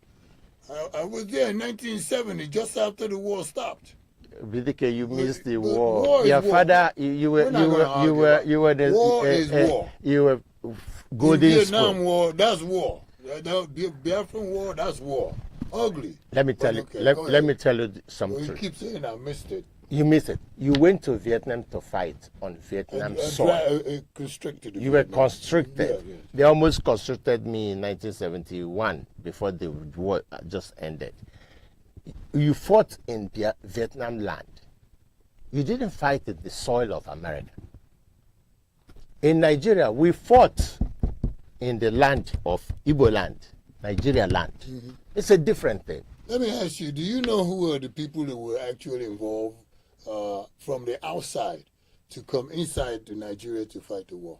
Speaker 1: I was there in 1970, just after the war stopped.
Speaker 2: Bidike, you missed the
Speaker 1: war
Speaker 2: war.
Speaker 1: is
Speaker 2: Your
Speaker 1: war.
Speaker 2: father, you were the
Speaker 1: War is war.
Speaker 2: You were
Speaker 1: The
Speaker 2: golden
Speaker 1: Vietnam
Speaker 2: spoon.
Speaker 1: War, that's war. The Biafran War, that's war. Ugly.
Speaker 2: Let me tell you.
Speaker 1: Okay,
Speaker 2: Let me tell you some
Speaker 1: Well, you
Speaker 2: truth.
Speaker 1: keep saying I missed it.
Speaker 2: You missed it. You went to Vietnam to fight on Vietnam soil.
Speaker 1: Constricted.
Speaker 2: You were
Speaker 1: Vietnam.
Speaker 2: constricted.
Speaker 1: Yeah, yeah.
Speaker 2: They almost constricted me in 1971 before the war just ended. You fought in Vietnam land. You didn't fight in the soil of America. In Nigeria, we fought in the land of Igbo land, Nigeria land.
Speaker 1: Mm-hmm.
Speaker 2: It's a different thing.
Speaker 1: Let me ask you, do you know who are the people that were actually involved from the outside to come inside to Nigeria to fight the war?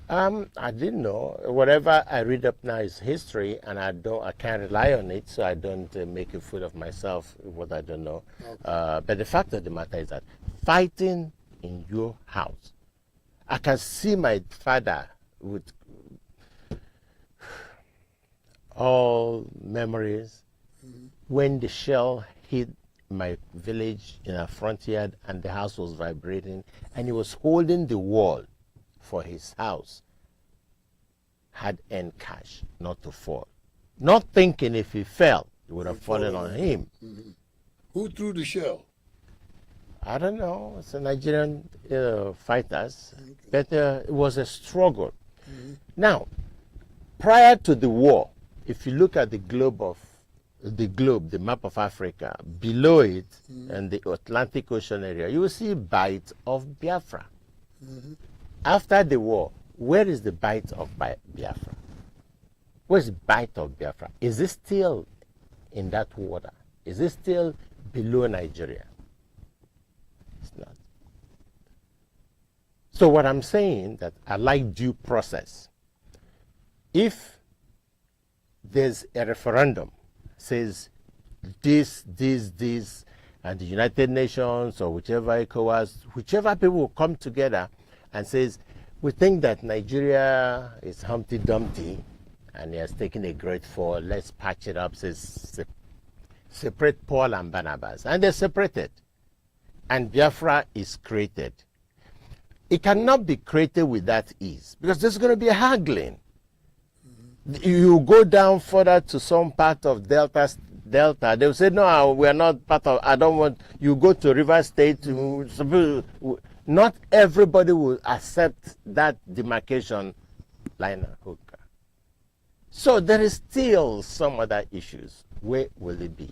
Speaker 2: I didn't know. Whatever I read up now is history, and I can't rely on it, so I don't make a fool of myself with what I don't know. Okay. But the fact of the matter is that fighting in your house, I can see my father with all memories when the shell hit my village in our front yard and the house was vibrating, and he was holding the wall for his house, had earned cash not to fall. Not thinking if he fell, it would have fallen on him.
Speaker 1: Mm-hmm. Who threw the shell?
Speaker 2: I don't know. It's a Nigerian fighters, okay. But it was a struggle. Mm-hmm. Now, prior to the war, if you look at the map of Africa, below it, and the Atlantic Ocean area, you will see bite of Biafra. Mm-hmm. After the war, where is the bite of Biafra? Where's the bite of Biafra? Is it still in that water? Is it still below Nigeria? It's not. So what I'm saying that I like due process. If there's a referendum, says this, and the United Nations or whichever ECOWAS, whichever people will come together and says, we think that Nigeria is Humpty Dumpty and he has taken a great fall, let's patch it up, says separate Paul and Barnabas. And they're separated. And Biafra is created. It cannot be created with that ease because there's going to be a haggling. You go down further to some part of Delta Delta, they will say, no, we are not part of, I don't want, you go to River State, not everybody will accept that demarcation line and hook. So there is still some other issues. Where will it be?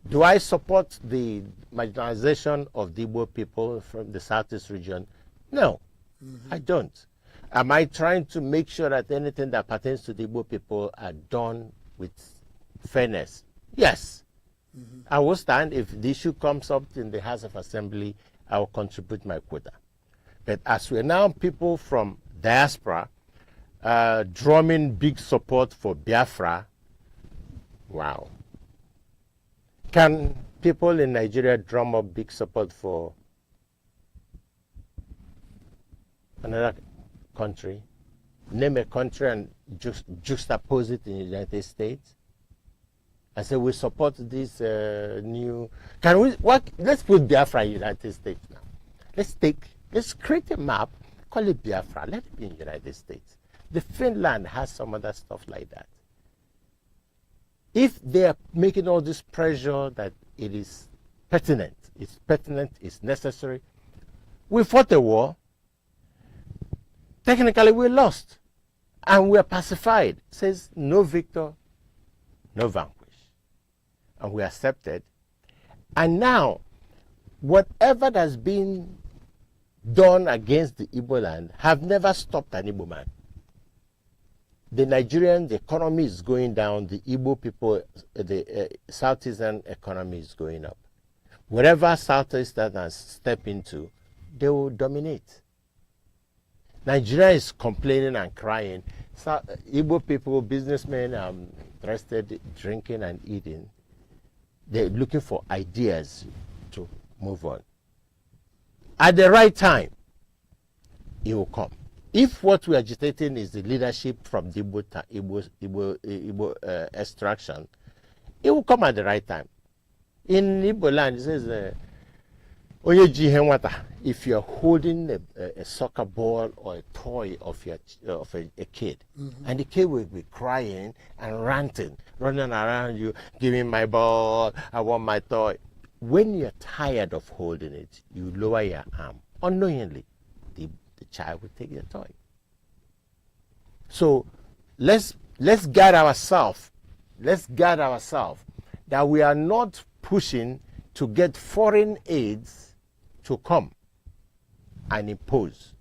Speaker 2: Do I support the marginalization of the Igbo people from the Southeast region? No, I don't. Am I trying to make sure that anything that pertains to the Igbo people are done with fairness? Yes. I will stand. If the issue comes up in the House of Assembly, I will contribute my quota. But as we're now people from diaspora drumming big support for Biafra, wow. Can people in Nigeria drum up big support for another country? Name a country and juxtapose it in the United States? I say we support this new. Can we? What? Let's put Biafra in the United States now. Let's create a map. Call it Biafra. Let it be in the United States. The Finland has some other stuff like that. If they are making all this pressure that it is pertinent, it's necessary. We fought a war. Technically, we lost. And we are pacified. It says, no victor, no vanquish. And we accepted. And now, whatever has been done against the Igbo land have never stopped an Igbo man. The Nigerian economy is going down. The Igbo people, the Southeastern economy is going up. Wherever Southeasterners step into, they will dominate. Nigeria is complaining and crying. Igbo people, businessmen are interested drinking and eating. They're looking for ideas to move on. At the right time, it will come. If what we're agitating is the leadership from the Igbo extraction, it will come at the right time. In Igbo land, it says, if you're holding a soccer ball or a toy of a kid, and the kid will be crying and ranting, running around you, give me my ball, I want my toy. When you're tired of holding it, you lower your arm. Unknowingly, the child will take your toy. So let's guard ourselves. Let's guard ourselves that we are not pushing to get foreign aids to come and impose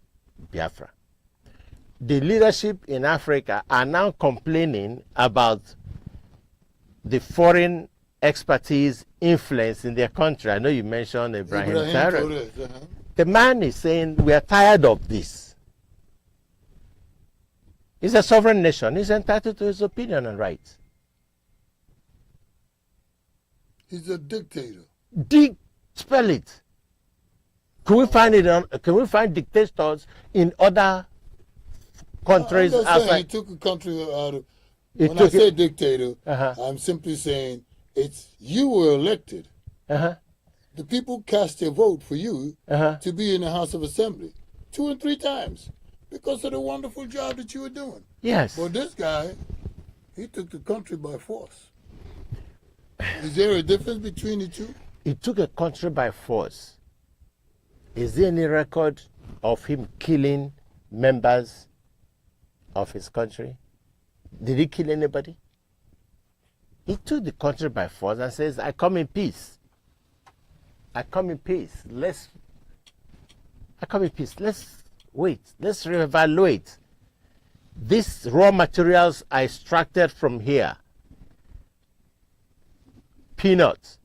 Speaker 2: Biafra. The leadership in Africa are now complaining about the foreign expertise, influence in their country. I know you mentioned Ibrahim Traoré. The man is saying, we are tired of this. He's a sovereign nation. He's entitled to his opinion and rights.
Speaker 1: He's a dictator.
Speaker 2: Spell it. Can we find it? Can we find dictators in other countries?
Speaker 1: I'm just saying he took a country out of. When I say dictator, I'm simply saying it's you were elected. The people cast their vote for you to be in the House of Assembly 2 and 3 times because of the wonderful job that you were doing.
Speaker 2: Yes.
Speaker 1: But this guy, he took the country by force. Is there a difference between the two?
Speaker 2: He took a country by force. Is there any record of him killing members of his country? Did he kill anybody? He took the country by force and says, I come in peace. I come in peace. Let's wait. Let's reevaluate. These raw materials are extracted from here. Peanuts,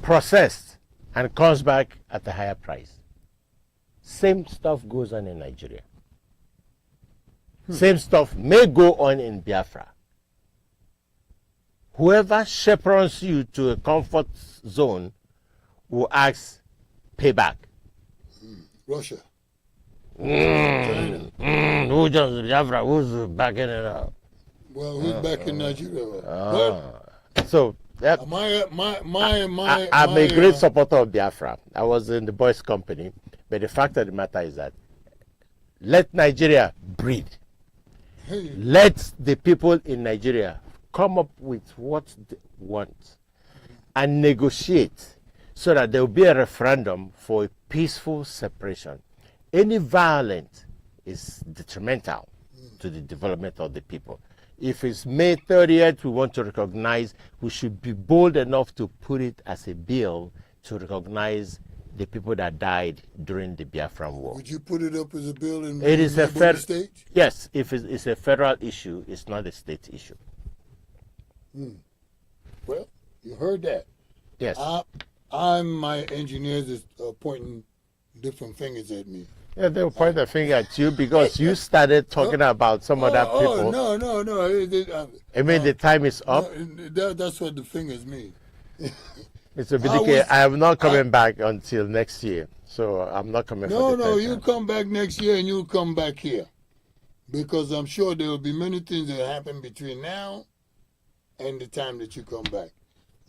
Speaker 2: processed, and comes back at a higher price. Same stuff goes on in Nigeria. Same stuff may go on in Biafra. Whoever chaperones you to a comfort zone will ask payback.
Speaker 1: Russia.
Speaker 2: Who just Biafra? Who's backing it up?
Speaker 1: Well, who's backing Nigeria?
Speaker 2: So
Speaker 1: I'm
Speaker 2: a great supporter of Biafra. I was in the boys' company, but the fact of the matter is that let Nigeria breathe. Let the people in Nigeria come up with what want and negotiate so that there will be a referendum for a peaceful separation. Any violence is detrimental to the development of the people. If it's May 30th, we want to recognize, we should be bold enough to put it as a bill to recognize the people that died during the Biafran War.
Speaker 1: Would you put it up as a bill in
Speaker 2: It is a
Speaker 1: federal state?
Speaker 2: Yes, if it's a federal issue, it's not a state issue.
Speaker 1: Well, you heard that.
Speaker 2: Yes.
Speaker 1: My engineers is pointing different fingers at me.
Speaker 2: Yeah, they'll point the finger at you because you started talking about some other people.
Speaker 1: No.
Speaker 2: I mean, the time is up.
Speaker 1: That's what the fingers mean.
Speaker 2: Mr. BDK, I am not coming back until next year. So I'm not coming for the third
Speaker 1: you
Speaker 2: time.
Speaker 1: come back next year and you'll come back here. Because I'm sure there will be many things that happen between now and the time that you come back.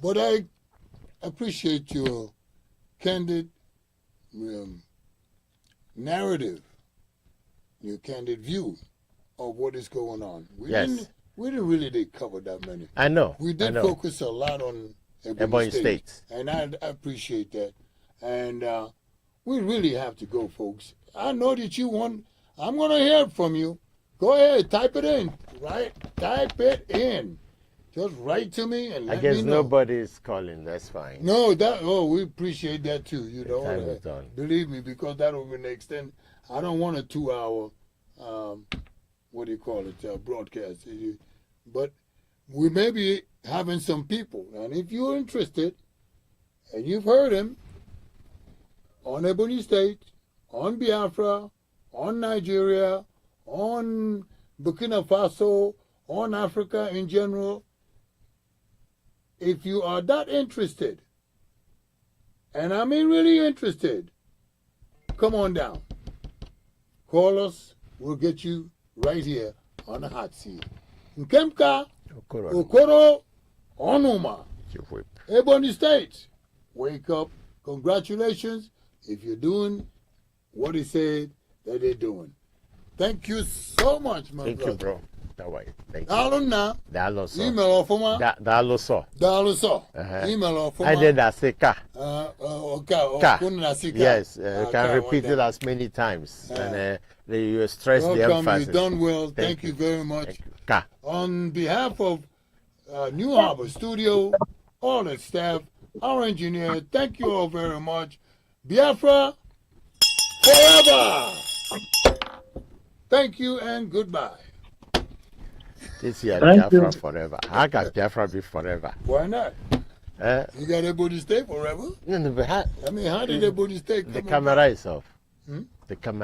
Speaker 1: But I appreciate your candid narrative, your candid view of what is going on. We didn't really cover that many.
Speaker 2: I know.
Speaker 1: We did focus a lot on
Speaker 2: Ebonyi State.
Speaker 1: And I appreciate that. And we really have to go, folks. I know that you want, I'm going to hear from you. Go ahead, type it in, right? Type it in. Just write to me and let me know.
Speaker 2: I guess nobody is calling. That's fine.
Speaker 1: No, we appreciate that too. You know,
Speaker 2: time is done.
Speaker 1: Believe me, because that will be an extend. I don't want a 2-hour, broadcast. But we may be having some people, and if you're interested, and you've heard him on Ebonyi State, on Biafra, on Nigeria, on Burkina Faso, on Africa in general. If you are that interested, and I mean really interested, come on down. Call us. We'll get you right here on the hot seat. Nkemka, Okoro, Onuma, Ebonyi State. Wake up. Congratulations if you're doing what he said that they're doing. Thank you so much, my brother.
Speaker 2: Thank you, bro. That way. Thank you.
Speaker 1: Daaluna.
Speaker 2: Dalo so.
Speaker 1: Email off for my.
Speaker 2: Dalo so.
Speaker 1: Dalo so. Email off for my.
Speaker 2: I did that say ka.
Speaker 1: Ka.
Speaker 2: Yes, can repeat it as many times. And you stress the emphasis.
Speaker 1: You've done well. Thank you very much.
Speaker 2: Ka.
Speaker 1: On behalf of New Harbor Studio, all the staff, our engineer, thank you all very much. Biafra forever. Thank you and goodbye.
Speaker 2: This year, Biafra forever. How can Biafra be forever?
Speaker 1: Why not? You got Ebonyi State forever?
Speaker 2: No, but
Speaker 1: I mean, how did Ebonyi State come
Speaker 2: the camera is off. The camera.